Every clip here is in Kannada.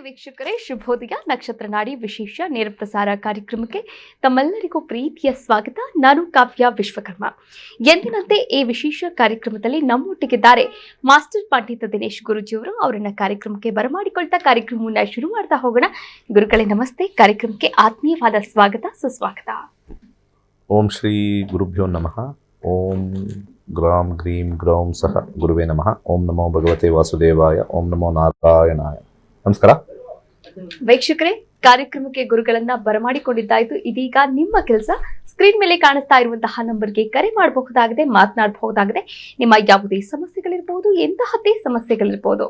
ವೀಕ್ಷಕರೇ, ಶುಭೋದಯ. ನಕ್ಷತ್ರ ನಾಡಿ ವಿಶೇಷ ನೇರ ಪ್ರಸಾರ ಕಾರ್ಯಕ್ರಮಕ್ಕೆ ತಮ್ಮೆಲ್ಲರಿಗೂ ಪ್ರೀತಿಯ ಸ್ವಾಗತ. ನಾನು ಕಾವ್ಯ ವಿಶ್ವಕರ್ಮ. ಎಂದಿನಂತೆ ಈ ವಿಶೇಷ ಕಾರ್ಯಕ್ರಮದಲ್ಲಿ ನಮ್ಮೊಟ್ಟಿಗಿದ್ದಾರೆ ಮಾಸ್ಟರ್ ಪಂಡಿತ ದಿನೇಶ್ ಗುರುಜಿಯವರು. ಅವರನ್ನ ಕಾರ್ಯಕ್ರಮಕ್ಕೆ ಬರಮಾಡಿಕೊಳ್ತಾ ಕಾರ್ಯಕ್ರಮವನ್ನು ಶುರು ಮಾಡ್ತಾ ಹೋಗೋಣ. ಗುರುಗಳೇ ನಮಸ್ತೆ. ಕಾರ್ಯಕ್ರಮಕ್ಕೆ ಆತ್ಮೀಯವಾದ ಸ್ವಾಗತ, ಸುಸ್ವಾಗತ. ಓಂ ಶ್ರೀ ಗುರುಭ್ಯೋ ನಮಃ. ಓಂ ಗ್ರಾಂ ಗ್ರೀಂ ಗ್ರೌಂ ಸಹ ಗುರುವೇ ನಮಃ. ಓಂ ನಮೋ ಭಗವತೆ ವಾಸುದೇವಾಯ. ಓಂ ನಮೋ ನಾರಾಯಣಾಯ. ನಮಸ್ಕಾರ ವೀಕ್ಷಕರೇ, ಕಾರ್ಯಕ್ರಮಕ್ಕೆ ಗುರುಗಳನ್ನ ಬರಮಾಡಿಕೊಂಡಿದ್ದಾಯ್ತು. ಇದೀಗ ನಿಮ್ಮ ಕೆಲಸ ಸ್ಕ್ರೀನ್ ಮೇಲೆ ಕಾಣಿಸ್ತಾ ಇರುವಂತಹ ನಂಬರ್ಗೆ ಕರೆ ಮಾಡಬಹುದಾಗಿದೆ, ಮಾತನಾಡಬಹುದಾಗಿದೆ. ನಿಮ್ಮ ಯಾವುದೇ ಸಮಸ್ಯೆಗಳಿರ್ಬೋದು, ಎಂತಹದ್ದೇ ಸಮಸ್ಯೆಗಳಿರ್ಬೋದು,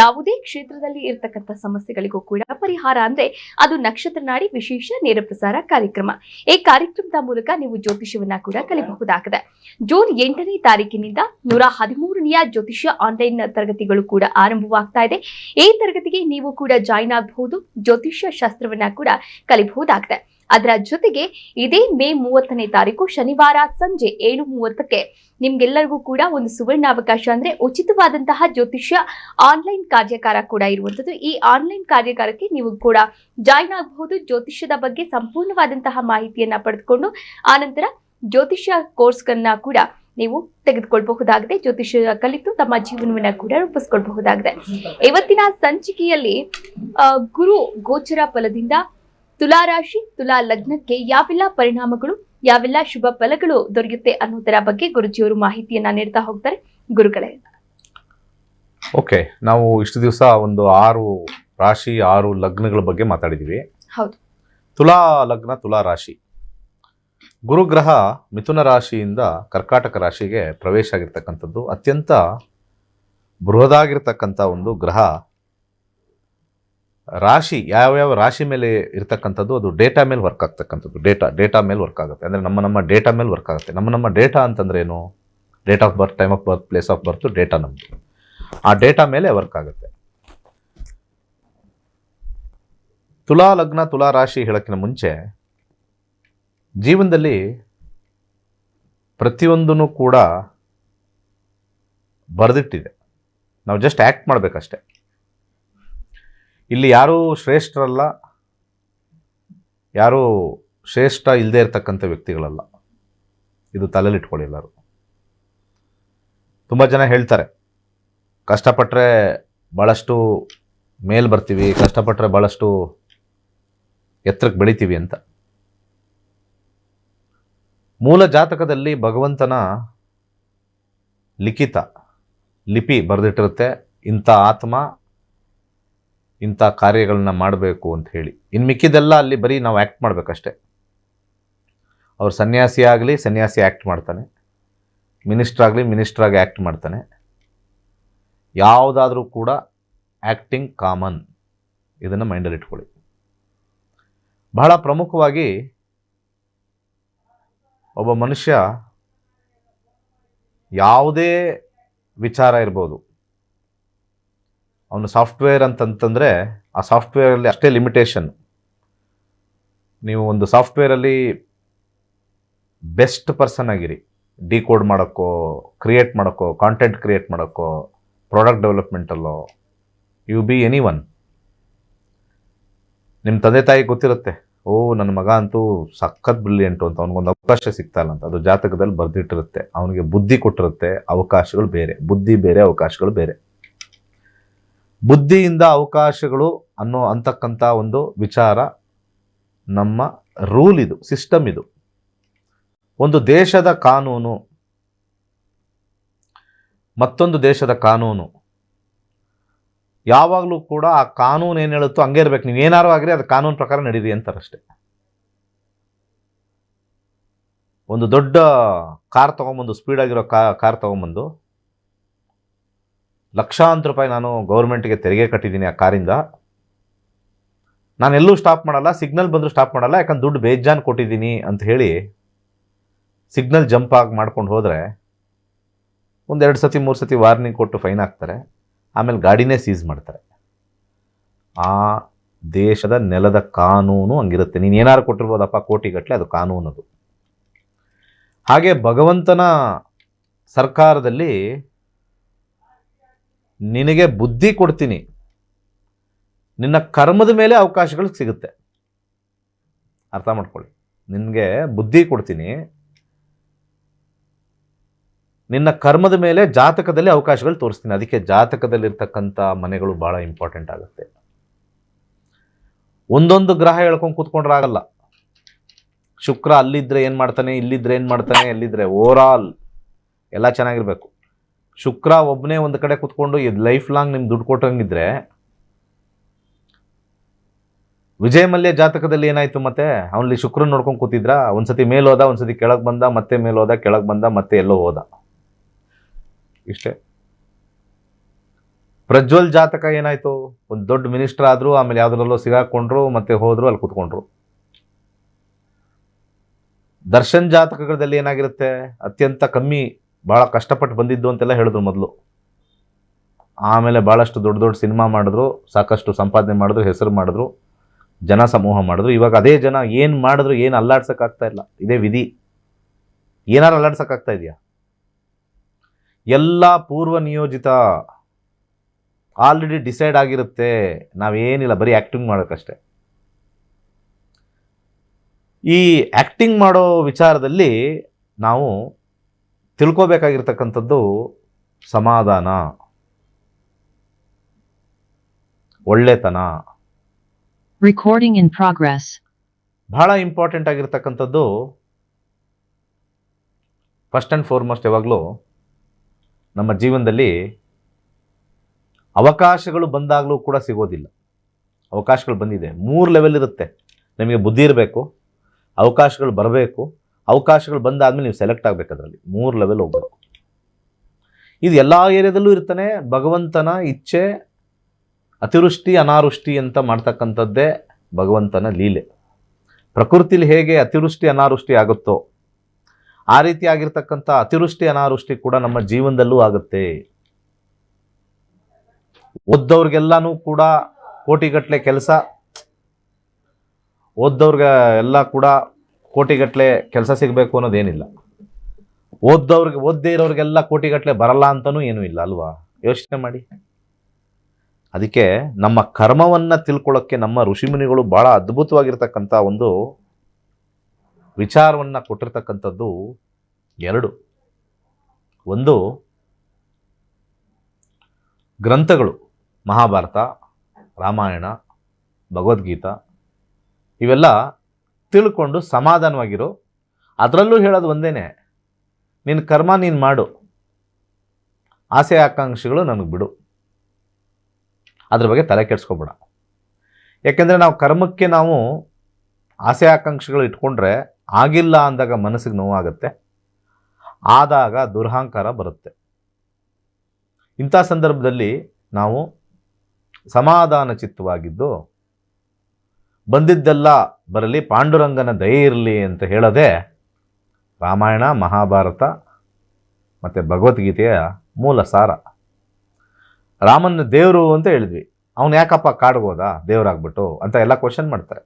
ಯಾವುದೇ ಕ್ಷೇತ್ರದಲ್ಲಿ ಇರತಕ್ಕಂಥ ಸಮಸ್ಯೆಗಳಿಗೂ ಕೂಡ ಪರಿಹಾರ ಅಂದ್ರೆ ಅದು ನಕ್ಷತ್ರ ನಾಡಿ ವಿಶೇಷ ನೇರ ಪ್ರಸಾರ ಕಾರ್ಯಕ್ರಮ. ಈ ಕಾರ್ಯಕ್ರಮದ ಮೂಲಕ ನೀವು ಜ್ಯೋತಿಷ್ಯವನ್ನ ಕೂಡ ಕಲಿಯಬಹುದಾಗಿದೆ. ಜೂನ್ 8ನೇ ತಾರೀಕಿನಿಂದ 113ನೆಯ ಜ್ಯೋತಿಷ್ಯ ಆನ್ಲೈನ್ ತರಗತಿಗಳು ಕೂಡ ಆರಂಭವಾಗ್ತಾ ಇದೆ. ಈ ತರಗತಿಗೆ ನೀವು ಕೂಡ ಜಾಯಿನ್ ಆಗಬಹುದು. ಜ್ಯೋತಿಷ್ಯ ಶಾಸ್ತ್ರವನ್ನ ಕೂಡ ಕಲಿಯಬಹುದಾಗಿದೆ. ಅದರ ಜೊತೆಗೆ ಇದೇ ಮೇ 30ನೇ ತಾರೀಕು ಶನಿವಾರ ಸಂಜೆ 7:30ಕ್ಕೆ ನಿಮ್ಗೆಲ್ಲರಿಗೂ ಕೂಡ ಒಂದು ಸುವರ್ಣಾವಕಾಶ, ಅಂದ್ರೆ ಉಚಿತವಾದಂತಹ ಜ್ಯೋತಿಷ್ಯ ಆನ್ಲೈನ್ ಕಾರ್ಯಾಗಾರ ಕೂಡ ಇರುವಂತದ್ದು. ಈ ಆನ್ಲೈನ್ ಕಾರ್ಯಾಗಾರಕ್ಕೆ ನೀವು ಕೂಡ ಜಾಯಿನ್ ಆಗಬಹುದು. ಜ್ಯೋತಿಷ್ಯದ ಬಗ್ಗೆ ಸಂಪೂರ್ಣವಾದಂತಹ ಮಾಹಿತಿಯನ್ನ ಪಡೆದುಕೊಂಡು ಆನಂತರ ಜ್ಯೋತಿಷ್ಯ ಕೋರ್ಸ್ಗಳನ್ನ ಕೂಡ ನೀವು ತೆಗೆದುಕೊಳ್ಬಹುದಾಗಿದೆ. ಜ್ಯೋತಿಷ್ಯ ಕಲಿತು ತಮ್ಮ ಜೀವನವನ್ನ ಕೂಡ ರೂಪಿಸ್ಕೊಳ್ಬಹುದಾಗಿದೆ. ಇವತ್ತಿನ ಸಂಚಿಕೆಯಲ್ಲಿ ಗುರು ಗೋಚರ ಫಲದಿಂದ ತುಲಾ ರಾಶಿ, ತುಲಾ ಲಗ್ನಕ್ಕೆ ಯಾವೆಲ್ಲ ಪರಿಣಾಮಗಳು, ಯಾವೆಲ್ಲ ಶುಭ ಫಲಗಳು ದೊರೆಯುತ್ತೆ ಅನ್ನೋದರ ಬಗ್ಗೆ ಗುರುಜಿಯವರು ಮಾಹಿತಿಯನ್ನ ನೀಡ್ತಾ ಹೋಗ್ತಾರೆ. ಗುರುಗಳೇ, ಓಕೆ, ನಾವು ಇಷ್ಟು ದಿವಸ ಒಂದು 6 ರಾಶಿ 6 ಲಗ್ನಗಳ ಬಗ್ಗೆ ಮಾತಾಡಿದೀವಿ. ಹೌದು. ತುಲಾ ಲಗ್ನ, ತುಲಾ ರಾಶಿ. ಗುರುಗ್ರಹ ಮಿಥುನ ರಾಶಿಯಿಂದ ಕರ್ಕಾಟಕ ರಾಶಿಗೆ ಪ್ರವೇಶ ಆಗಿರ್ತಕ್ಕಂಥದ್ದು. ಅತ್ಯಂತ ಬೃಹದಾಗಿರ್ತಕ್ಕಂಥ ಒಂದು ಗ್ರಹ. ರಾಶಿ, ಯಾವ್ಯಾವ ರಾಶಿ ಮೇಲೆ ಇರ್ತಕ್ಕಂಥದ್ದು ಅದು ಡೇಟಾ ಮೇಲೆ ವರ್ಕ್ ಆಗ್ತಕ್ಕಂಥದ್ದು. ಡೇಟಾ ಮೇಲೆ ವರ್ಕ್ ಆಗುತ್ತೆ. ಅಂದರೆ ನಮ್ಮ ಡೇಟಾ ಮೇಲೆ ವರ್ಕ್ ಆಗುತ್ತೆ. ನಮ್ಮ ಡೇಟಾ ಅಂತಂದ್ರೆ ಏನು? Date of birth, time of birth, place of birth, data ನಮ್ಮದು. ಆ ಡೇಟಾ ಮೇಲೆ ವರ್ಕ್ ಆಗುತ್ತೆ. ತುಲಾ ಲಗ್ನ, ತುಲಾ ರಾಶಿ ಹೇಳೋಕ್ಕಿಂತ ಮುಂಚೆ ಜೀವನದಲ್ಲಿ ಪ್ರತಿಯೊಂದೂ ಕೂಡ ಬರೆದಿಟ್ಟಿದೆ. ನಾವು ಜಸ್ಟ್ ಆ್ಯಕ್ಟ್ ಮಾಡಬೇಕಷ್ಟೆ. ಇಲ್ಲಿ ಯಾರೂ ಶ್ರೇಷ್ಠರಲ್ಲ, ಯಾರೂ ಶ್ರೇಷ್ಠ ಇಲ್ಲದೆ ಇರತಕ್ಕಂಥ ವ್ಯಕ್ತಿಗಳಲ್ಲ. ಇದು ತಲೆಯಲ್ಲಿ ಇಟ್ಕೊಳ್ಳಿ ಎಲ್ಲರೂ. ತುಂಬ ಜನ ಹೇಳ್ತಾರೆ, ಕಷ್ಟಪಟ್ಟರೆ ಭಾಳಷ್ಟು ಮೇಲ್ ಬರ್ತೀವಿ, ಕಷ್ಟಪಟ್ಟರೆ ಭಾಳಷ್ಟು ಎತ್ತರಕ್ಕೆ ಬೆಳಿತೀವಿ ಅಂತ. ಮೂಲ ಜಾತಕದಲ್ಲಿ ಭಗವಂತನ ಲಿಪಿ ಬರೆದಿಟ್ಟಿರುತ್ತೆ. ಇಂಥ ಆತ್ಮ ಇಂಥ ಕಾರ್ಯಗಳನ್ನ ಮಾಡಬೇಕು ಅಂತ ಹೇಳಿ. ಇನ್ನು ಮಿಕ್ಕಿದೆಲ್ಲ ಅಲ್ಲಿ ಬರೀ ನಾವು ಆ್ಯಕ್ಟ್ ಮಾಡಬೇಕಷ್ಟೆ. ಅವ್ರು ಸನ್ಯಾಸಿ ಆಗಲಿ, ಸನ್ಯಾಸಿ ಆ್ಯಕ್ಟ್ ಮಾಡ್ತಾನೆ. ಮಿನಿಸ್ಟ್ರ್ ಆಗಲಿ, ಮಿನಿಸ್ಟ್ರಾಗಿ ಆ್ಯಕ್ಟ್ ಮಾಡ್ತಾನೆ. ಯಾವುದಾದ್ರೂ ಕೂಡ ಆ್ಯಕ್ಟಿಂಗ್ ಕಾಮನ್. ಇದನ್ನು ಮೈಂಡಲ್ಲಿ ಇಟ್ಕೊಳ್ಳಿ. ಬಹಳ ಪ್ರಮುಖವಾಗಿ ಒಬ್ಬ ಮನುಷ್ಯ ಯಾವುದೇ ವಿಚಾರ ಇರ್ಬೋದು, ಅವನು ಸಾಫ್ಟ್ವೇರ್ ಅಂತಂತಂದರೆ ಆ ಸಾಫ್ಟ್ವೇರಲ್ಲಿ ಅಷ್ಟೇ ಲಿಮಿಟೇಷನ್. ನೀವು ಒಂದು ಸಾಫ್ಟ್ವೇರಲ್ಲಿ ಬೆಸ್ಟ್ ಪರ್ಸನ್ ಆಗಿರಿ. ಡಿಕೋಡ್ ಮಾಡೋಕ್ಕೋ, ಕ್ರಿಯೇಟ್ ಮಾಡೋಕ್ಕೋ, ಕಾಂಟೆಂಟ್ ಕ್ರಿಯೇಟ್ ಮಾಡೋಕ್ಕೋ, ಪ್ರಾಡಕ್ಟ್ ಡೆವಲಪ್ಮೆಂಟಲ್ಲೋ, ಯು ಬಿ ಎನಿ ಒನ್. ನಿಮ್ಮ ತಂದೆ ತಾಯಿ ಗೊತ್ತಿರುತ್ತೆ, ಓ ನನ್ನ ಮಗ ಅಂತೂ ಸಖತ್ ಬ್ರಿಲಿಯಂಟು ಅಂತ, ಅವನಿಗೊಂದು ಅವಕಾಶ ಸಿಗ್ತಾ ಇಲ್ಲ ಅಂತ. ಅದು ಜಾತಕದಲ್ಲಿ ಬರೆದಿಟ್ಟಿರುತ್ತೆ. ಅವನಿಗೆ ಬುದ್ಧಿ ಕೊಟ್ಟಿರುತ್ತೆ. ಅವಕಾಶಗಳು ಬೇರೆ, ಬುದ್ಧಿ ಬೇರೆ, ಅವಕಾಶಗಳು ಬೇರೆ. ಬುದ್ಧಿಯಿಂದ ಅವಕಾಶಗಳು ಅಂತಕ್ಕಂಥ ಒಂದು ವಿಚಾರ ನಮ್ಮ ರೂಲ್. ಇದು ಸಿಸ್ಟಮ್. ಇದು ಒಂದು ದೇಶದ ಕಾನೂನು, ಮತ್ತೊಂದು ದೇಶದ ಕಾನೂನು. ಯಾವಾಗಲೂ ಕೂಡ ಆ ಕಾನೂನು ಏನು ಹೇಳುತ್ತೋ ಹಂಗೆ ಇರಬೇಕು. ನೀವು ಏನಾರು ಆಗಿರಿ ಅದು ಕಾನೂನು ಪ್ರಕಾರ ನಡೀರಿ ಅಂತಾರಷ್ಟೆ. ಒಂದು ದೊಡ್ಡ ಕಾರ್ ತೊಗೊಂಬಂದು, ಸ್ಪೀಡಾಗಿರೋ ಕಾರ್ ತೊಗೊಂಬಂದು ಲಕ್ಷಾಂತರ ರೂಪಾಯಿ ನಾನು ಗೌರ್ಮೆಂಟ್ಗೆ ತೆರಿಗೆ ಕಟ್ಟಿದ್ದೀನಿ ಆ ಕಾರಿಂದ, ನಾನೆಲ್ಲೂ ಸ್ಟಾಪ್ ಮಾಡಲ್ಲ, ಸಿಗ್ನಲ್ ಬಂದರೂ ಸ್ಟಾಪ್ ಮಾಡಲ್ಲ, ಯಾಕಂದ್ರೆ ದುಡ್ಡು ಬೇಜಾನ್ ಕೊಟ್ಟಿದ್ದೀನಿ ಅಂತ ಹೇಳಿ ಸಿಗ್ನಲ್ ಜಂಪ್ ಆಗಿ ಮಾಡ್ಕೊಂಡು ಹೋದರೆ 1-2 ಸತಿ 3 ಸತಿ ವಾರ್ನಿಂಗ್ ಕೊಟ್ಟು ಫೈನ್ ಹಾಕ್ತಾರೆ. ಆಮೇಲೆ ಗಾಡಿನೇ ಸೀಸ್ ಮಾಡ್ತಾರೆ. ಆ ದೇಶದ ನೆಲದ ಕಾನೂನು ಹಂಗಿರುತ್ತೆ. ನೀನು ಏನಾರು ಕೊಟ್ಟಿರ್ಬೋದಪ್ಪ ಕೋಟಿಗಟ್ಟಲೆ, ಅದು ಕಾನೂನು. ಅದು ಹಾಗೆ ಭಗವಂತನ ಸರ್ಕಾರದಲ್ಲಿ ನಿನಗೆ ಬುದ್ಧಿ ಕೊಡ್ತೀನಿ, ನಿನ್ನ ಕರ್ಮದ ಮೇಲೆ ಅವಕಾಶಗಳು ಸಿಗುತ್ತೆ. ಅರ್ಥ ಮಾಡ್ಕೊಳ್ಳಿ. ನಿನಗೆ ಬುದ್ಧಿ ಕೊಡ್ತೀನಿ, ನಿನ್ನ ಕರ್ಮದ ಮೇಲೆ ಜಾತಕದಲ್ಲಿ ಅವಕಾಶಗಳು ತೋರಿಸ್ತೀನಿ. ಅದಕ್ಕೆ ಜಾತಕದಲ್ಲಿರ್ತಕ್ಕಂಥ ಮನೆಗಳು ಭಾಳ ಇಂಪಾರ್ಟೆಂಟ್ ಆಗುತ್ತೆ. ಒಂದೊಂದು ಗ್ರಹ ಹೇಳ್ಕೊಂಡು ಕೂತ್ಕೊಂಡ್ರೆ ಆಗಲ್ಲ. ಶುಕ್ರ ಅಲ್ಲಿದ್ದರೆ ಏನು ಮಾಡ್ತಾನೆ, ಇಲ್ಲಿದ್ದರೆ ಏನು ಮಾಡ್ತಾನೆ, ಎಲ್ಲಿದ್ದರೆ ಓವರ್ ಆಲ್ ಎಲ್ಲ ಚೆನ್ನಾಗಿರ್ಬೇಕು. ಶುಕ್ರ ಒಬ್ಬನೇ ಒಂದು ಕಡೆ ಕೂತ್ಕೊಂಡು ಇದು ಲೈಫ್ ಲಾಂಗ್ ನಿಮ್ಗೆ ದುಡ್ಡು ಕೊಟ್ಟಂಗಿದ್ರೆ, ವಿಜಯ ಮಲ್ಯ ಜಾತಕದಲ್ಲಿ ಏನಾಯಿತು ಮತ್ತೆ? ಅವನಲ್ಲಿ ಶುಕ್ರನ್ ನೋಡ್ಕೊಂಡು ಕೂತಿದ್ರ, ಒಂದ್ಸತಿ ಮೇಲೆ ಹೋದ, ಒಂದ್ಸತಿ ಕೆಳಗೆ ಬಂದ, ಮತ್ತೆ ಮೇಲೆ ಹೋದ, ಕೆಳಗೆ ಬಂದ, ಮತ್ತೆ ಎಲ್ಲೋ ಹೋದ. ಇಷ್ಟೇ. ಪ್ರಜ್ವಲ್ ಜಾತಕ ಏನಾಯ್ತು? ಒಂದು ದೊಡ್ಡ ಮಿನಿಸ್ಟರ್ ಆದ್ರು, ಆಮೇಲೆ ಯಾವ್ದ್ರಲ್ಲೋ ಸಿಗಾಕೊಂಡ್ರು, ಮತ್ತೆ ಹೋದ್ರು, ಅಲ್ಲಿ ಕೂತ್ಕೊಂಡ್ರು. ದರ್ಶನ್ ಜಾತಕಗಳಲ್ಲಿ ಏನಾಗಿರುತ್ತೆ? ಅತ್ಯಂತ ಕಮ್ಮಿ, ಬಹಳ ಕಷ್ಟಪಟ್ಟು ಬಂದಿದ್ದು ಅಂತೆಲ್ಲ ಹೇಳಿದ್ರು ಮೊದಲು. ಆಮೇಲೆ ಭಾಳಷ್ಟು ದೊಡ್ಡ ದೊಡ್ಡ ಸಿನಿಮಾ ಮಾಡಿದ್ರು, ಸಾಕಷ್ಟು ಸಂಪಾದನೆ ಮಾಡಿದ್ರು, ಹೆಸರು ಮಾಡಿದ್ರು, ಜನ ಸಮೂಹ ಮಾಡಿದ್ರು. ಇವಾಗ ಅದೇ ಜನ ಏನು ಮಾಡಿದ್ರು ಏನು ಅಲ್ಲಾಡ್ಸೋಕ್ಕಾಗ್ತಾ ಇಲ್ಲ. ಇದೇ ವಿಧಿ. ಏನಾರು ಅಲ್ಲಾಡ್ಸೋಕ್ಕಾಗ್ತಾ ಇದೆಯಾ? ಎಲ್ಲ ಪೂರ್ವ ನಿಯೋಜಿತ, ಆಲ್ರೆಡಿ ಡಿಸೈಡ್ ಆಗಿರುತ್ತೆ. ನಾವೇನಿಲ್ಲ, ಬರೀ ಆ್ಯಕ್ಟಿಂಗ್ ಮಾಡೋಕ್ಕಷ್ಟೆ. ಈ ಆ್ಯಕ್ಟಿಂಗ್ ಮಾಡೋ ವಿಚಾರದಲ್ಲಿ ನಾವು ತಿಳ್ಕೋಬೇಕಾಗಿರ್ತಕ್ಕಂಥದ್ದು ಸಮಾಧಾನ, ಒಳ್ಳೆತನ. Recording in progress. ಬಹಳ ಇಂಪಾರ್ಟೆಂಟ್ ಆಗಿರ್ತಕ್ಕಂಥದ್ದು. ಫಸ್ಟ್ ಆ್ಯಂಡ್ ಫಾರ್ಮೋಸ್ಟ್ ಯಾವಾಗಲೂ ನಮ್ಮ ಜೀವನದಲ್ಲಿ ಅವಕಾಶಗಳು ಬಂದಾಗಲೂ ಕೂಡ ಸಿಗೋದಿಲ್ಲ. ಅವಕಾಶಗಳು ಬಂದಿದೆ, 3 ಲೆವೆಲ್ ಇರುತ್ತೆ. ನಿಮಗೆ ಬುದ್ಧಿ ಇರಬೇಕು, ಅವಕಾಶಗಳು ಬರಬೇಕು, ಅವಕಾಶಗಳು ಬಂದಾದ್ಮೇಲೆ ನೀವು ಸೆಲೆಕ್ಟ್ ಆಗಬೇಕು. ಅದರಲ್ಲಿ 3 ಲೆವೆಲ್ ಹೋಗ್ಬೇಕು. ಇದು ಎಲ್ಲ ಏರಿಯಾದಲ್ಲೂ ಇರ್ತಾನೆ. ಭಗವಂತನ ಇಚ್ಛೆ, ಅತಿವೃಷ್ಟಿ ಅನಾವೃಷ್ಟಿ ಅಂತ ಮಾಡ್ತಕ್ಕಂಥದ್ದೇ ಭಗವಂತನ ಲೀಲೆ. ಪ್ರಕೃತಿಲಿ ಹೇಗೆ ಅತಿವೃಷ್ಟಿ ಅನಾವೃಷ್ಟಿ ಆಗುತ್ತೋ ಆ ರೀತಿ ಆಗಿರ್ತಕ್ಕಂಥ ಅತಿವೃಷ್ಟಿ ಅನಾವೃಷ್ಟಿ ಕೂಡ ನಮ್ಮ ಜೀವನದಲ್ಲೂ ಆಗುತ್ತೆ. ಓದ್ದವ್ರಿಗೆಲ್ಲನೂ ಕೂಡ ಕೋಟಿಗಟ್ಟಲೆ ಕೆಲಸ, ಓದ್ದವ್ರಿಗೆ ಎಲ್ಲ ಕೂಡ ಕೋಟಿಗಟ್ಟಲೆ ಕೆಲಸ ಸಿಗಬೇಕು ಅನ್ನೋದೇನಿಲ್ಲ. ಓದ್ದೇ ಇರೋರಿಗೆಲ್ಲ ಕೋಟಿಗಟ್ಟಲೆ ಬರಲ್ಲ ಅಂತನೂ ಏನೂ ಇಲ್ಲ ಅಲ್ವಾ? ಯೋಚನೆ ಮಾಡಿ. ಅದಕ್ಕೆ ನಮ್ಮ ಕರ್ಮವನ್ನು ತಿಳ್ಕೊಳ್ಳೋಕ್ಕೆ ನಮ್ಮ ಋಷಿಮುನಿಗಳು ಭಾಳ ಅದ್ಭುತವಾಗಿರ್ತಕ್ಕಂಥ ಒಂದು ವಿಚಾರವನ್ನು ಕೊಟ್ಟಿರ್ತಕ್ಕಂಥದ್ದು 2. ಒಂದು ಗ್ರಂಥಗಳು, ಮಹಾಭಾರತ, ರಾಮಾಯಣ, ಭಗವದ್ಗೀತಾ, ಇವೆಲ್ಲ ತಿಳ್ಕೊಂಡು ಸಮಾಧಾನವಾಗಿರೋ. ಅದರಲ್ಲೂ ಹೇಳೋದು ಒಂದೇನೆ, ನಿನ್ನ ಕರ್ಮ ನೀನು ಮಾಡು, ಆಸೆ ಆಕಾಂಕ್ಷೆಗಳು ನನಗೆ ಬಿಡು, ಅದ್ರ ಬಗ್ಗೆ ತಲೆ ಕೆಡಿಸ್ಕೊಬೇಡ. ಯಾಕೆಂದರೆ ನಾವು ಕರ್ಮಕ್ಕೆ ನಾವು ಆಸೆ ಆಕಾಂಕ್ಷೆಗಳು ಇಟ್ಕೊಂಡ್ರೆ ಆಗಿಲ್ಲ ಅಂದಾಗ ಮನಸ್ಸಿಗೆ ನೋವಾಗುತ್ತೆ, ಆದಾಗ ದುರಹಂಕಾರ ಬರುತ್ತೆ. ಇಂಥ ಸಂದರ್ಭದಲ್ಲಿ ನಾವು ಸಮಾಧಾನ ಚಿತ್ತವಾಗಿದ್ದು ಬಂದಿದ್ದೆಲ್ಲ ಬರಲಿ, ಪಾಂಡುರಂಗನ ದಯೆ ಇರಲಿ ಅಂತ ಹೇಳೋದೇ ರಾಮಾಯಣ, ಮಹಾಭಾರತ ಮತ್ತು ಭಗವದ್ಗೀತೆಯ ಮೂಲ ಸಾರ. ರಾಮನ ದೇವರು ಅಂತ ಹೇಳಿದ್ವಿ, ಅವನು ಯಾಕಪ್ಪ ಕಾಡ್ಬೋದ ದೇವರಾಗ್ಬಿಟ್ಟು ಅಂತ ಎಲ್ಲ ಕ್ವಶನ್ ಮಾಡ್ತಾರೆ.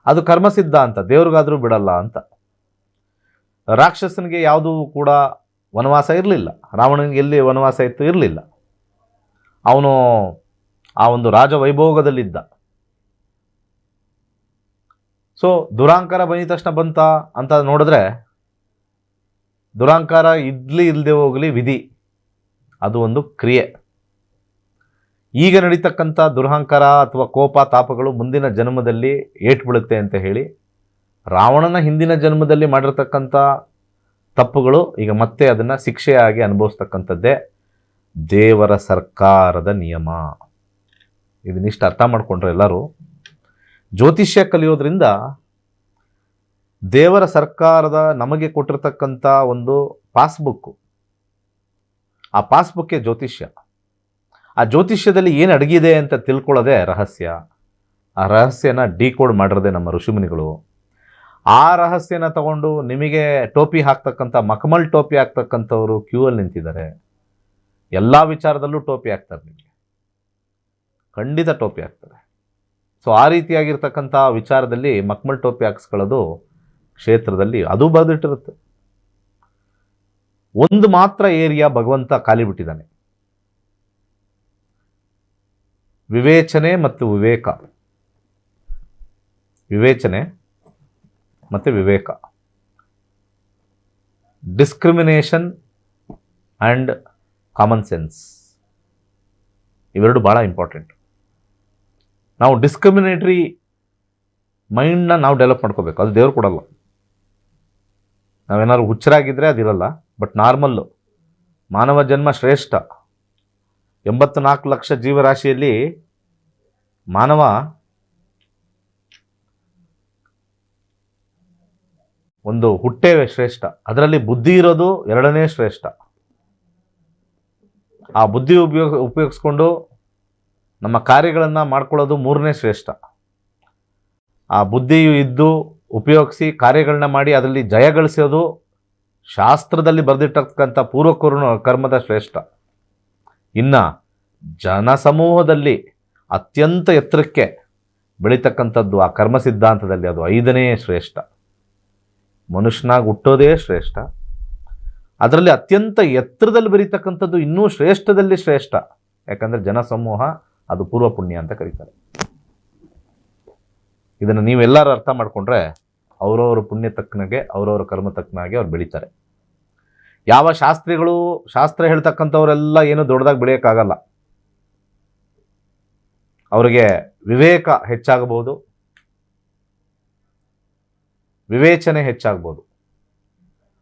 ಅದು ಕರ್ಮಸಿದ್ಧ ಅಂತ, ದೇವ್ರಿಗಾದರೂ ಬಿಡಲ್ಲ ಅಂತ. ರಾಕ್ಷಸನಿಗೆ ಯಾವುದೂ ಕೂಡ ವನವಾಸ ಇರಲಿಲ್ಲ, ರಾವಣನಿಗೆ ಎಲ್ಲಿ ವನವಾಸ ಇತ್ತು? ಇರಲಿಲ್ಲ. ಅವನು ಆ ಒಂದು ರಾಜವೈಭೋಗದಲ್ಲಿದ್ದ. ಸೊ ದುರಾಂಕಾರ ಬಂದಿದ ತಕ್ಷಣ ಬಂತ ಅಂತ ನೋಡಿದ್ರೆ, ದುರಾಂಕಾರ ಇಲ್ಲದೆ ಹೋಗಲಿ ವಿಧಿ, ಅದು ಒಂದು ಕ್ರಿಯೆ. ಈಗ ನಡೀತಕ್ಕಂಥ ದುರಹಂಕಾರ ಅಥವಾ ಕೋಪ ತಾಪಗಳು ಮುಂದಿನ ಜನ್ಮದಲ್ಲಿ ಏಟು ಬೀಳುತ್ತೆ ಅಂತ ಹೇಳಿ ರಾವಣನ ಹಿಂದಿನ ಜನ್ಮದಲ್ಲಿ ಮಾಡಿರ್ತಕ್ಕಂಥ ತಪ್ಪುಗಳು ಈಗ ಮತ್ತೆ ಅದನ್ನು ಶಿಕ್ಷೆಯಾಗಿ ಅನುಭವಿಸ್ತಕ್ಕಂಥದ್ದೇ ದೇವರ ಸರ್ಕಾರದ ನಿಯಮ. ಇದನ್ನಿಷ್ಟು ಅರ್ಥ ಮಾಡಿಕೊಂಡ್ರೆ ಎಲ್ಲರೂ ಜ್ಯೋತಿಷ್ಯ ಕಲಿಯೋದ್ರಿಂದ ದೇವರ ಸರ್ಕಾರದ ನಮಗೆ ಕೊಟ್ಟಿರ್ತಕ್ಕಂಥ ಒಂದು ಪಾಸ್ಬುಕ್ಕು, ಆ ಪಾಸ್ಬುಕ್ಕೇ ಜ್ಯೋತಿಷ್ಯ. ಆ ಜ್ಯೋತಿಷ್ಯದಲ್ಲಿ ಏನು ಅಡಗಿದೆ ಅಂತ ತಿಳ್ಕೊಳ್ಳೋದೇ ರಹಸ್ಯ. ಆ ರಹಸ್ಯನ ಡಿಕೋಡ್ ಮಾಡಿರೋದೇ ನಮ್ಮ ಋಷಿಮುನಿಗಳು. ಆ ರಹಸ್ಯನ ತಗೊಂಡು ನಿಮಗೆ ಟೋಪಿ ಹಾಕ್ತಕ್ಕಂಥ, ಮಖಮಲ್ ಟೋಪಿ ಹಾಕ್ತಕ್ಕಂಥವ್ರು ಕ್ಯೂ ಅಲ್ಲಿ ನಿಂತಿದ್ದಾರೆ. ಎಲ್ಲ ವಿಚಾರದಲ್ಲೂ ಟೋಪಿ ಹಾಕ್ತಾರೆ, ನಿಮಗೆ ಖಂಡಿತ ಟೋಪಿ ಹಾಕ್ತಾರೆ. ಸೊ ಆ ರೀತಿಯಾಗಿರ್ತಕ್ಕಂಥ ವಿಚಾರದಲ್ಲಿ ಮಖಮಲ್ ಟೋಪಿ ಹಾಕ್ಸ್ಕೊಳ್ಳೋದು ಕ್ಷೇತ್ರದಲ್ಲಿ ಅದು ಬರೆದಿಟ್ಟಿರುತ್ತೆ. ಒಂದು ಮಾತ್ರ ಏರಿಯಾ ಭಗವಂತ ಖಾಲಿ ಬಿಟ್ಟಿದ್ದಾನೆ. ವಿವೇಚನೆ ಮತ್ತು ವಿವೇಕ. ವಿವೇಚನೆ ಮತ್ತು ವಿವೇಕ. Discrimination and common sense. ಇವೆರಡು ಭಾಳ ಇಂಪಾರ್ಟೆಂಟ್. ನಾವು ಡಿಸ್ಕ್ರಿಮಿನೇಟರಿ ಮೈಂಡ್ನ ನಾವು ಡೆವಲಪ್ ಮಾಡ್ಕೋಬೇಕು. ಅದು ದೇವ್ರು ಕೊಡಲ್ಲ. ನಾವೇನಾದ್ರು ಹುಚ್ಚರಾಗಿದ್ದರೆ ಅದಿರಲ್ಲ. ಬಟ್ ನಾರ್ಮಲ್ಲು ಮಾನವ ಜನ್ಮ ಶ್ರೇಷ್ಠ. 84 ಲಕ್ಷ ಜೀವರಾಶಿಯಲ್ಲಿ ಮಾನವ ಒಂದು ಹುಟ್ಟೇ ಶ್ರೇಷ್ಠ. ಅದರಲ್ಲಿ ಬುದ್ಧಿ ಇರೋದು 2ನೇ ಶ್ರೇಷ್ಠ. ಆ ಬುದ್ಧಿ ಉಪಯೋಗಿಸ್ಕೊಂಡು ನಮ್ಮ ಕಾರ್ಯಗಳನ್ನು ಮಾಡ್ಕೊಳ್ಳೋದು 3ನೇ ಶ್ರೇಷ್ಠ. ಆ ಬುದ್ಧಿಯು ಇದ್ದು ಉಪಯೋಗಿಸಿ ಕಾರ್ಯಗಳನ್ನ ಮಾಡಿ ಅದರಲ್ಲಿ ಜಯಗಳಿಸೋದು ಶಾಸ್ತ್ರದಲ್ಲಿ ಬರೆದಿಟ್ಟಕ್ಕಂಥ ಕರ್ಮದ ಶ್ರೇಷ್ಠ. ಇನ್ನು ಜನಸಮೂಹದಲ್ಲಿ ಅತ್ಯಂತ ಎತ್ತರಕ್ಕೆ ಬೆಳೀತಕ್ಕಂಥದ್ದು ಆ ಕರ್ಮ ಸಿದ್ಧಾಂತದಲ್ಲಿ ಅದು 5ನೇ ಶ್ರೇಷ್ಠ. ಮನುಷ್ಯನಾಗಿ ಹುಟ್ಟೋದೇ ಶ್ರೇಷ್ಠ. ಅದರಲ್ಲಿ ಅತ್ಯಂತ ಎತ್ತರದಲ್ಲಿ ಬರೀತಕ್ಕಂಥದ್ದು ಇನ್ನೂ ಶ್ರೇಷ್ಠದಲ್ಲಿ ಶ್ರೇಷ್ಠ. ಯಾಕಂದರೆ ಜನಸಮೂಹ ಅದು ಪೂರ್ವ ಪುಣ್ಯ ಅಂತ ಕರೀತಾರೆ. ಇದನ್ನು ನೀವೆಲ್ಲರೂ ಅರ್ಥ ಮಾಡಿಕೊಂಡ್ರೆ ಅವರವರ ಪುಣ್ಯ ತಕ್ಕನಾಗೆ ಅವರವರ ಕರ್ಮ ತಕ್ಕನಾಗೆ ಅವ್ರು ಬೆಳೀತಾರೆ. ಯಾವ ಶಾಸ್ತ್ರಿಗಳು ಶಾಸ್ತ್ರ ಹೇಳ್ತಕ್ಕಂಥವರೆಲ್ಲ ಏನು ದೊಡ್ಡದಾಗಿ ಬೆಳೆಯೋಕ್ಕಾಗಲ್ಲ. ಅವರಿಗೆ ವಿವೇಕ ಹೆಚ್ಚಾಗಬಹುದು, ವಿವೇಚನೆ ಹೆಚ್ಚಾಗ್ಬೋದು.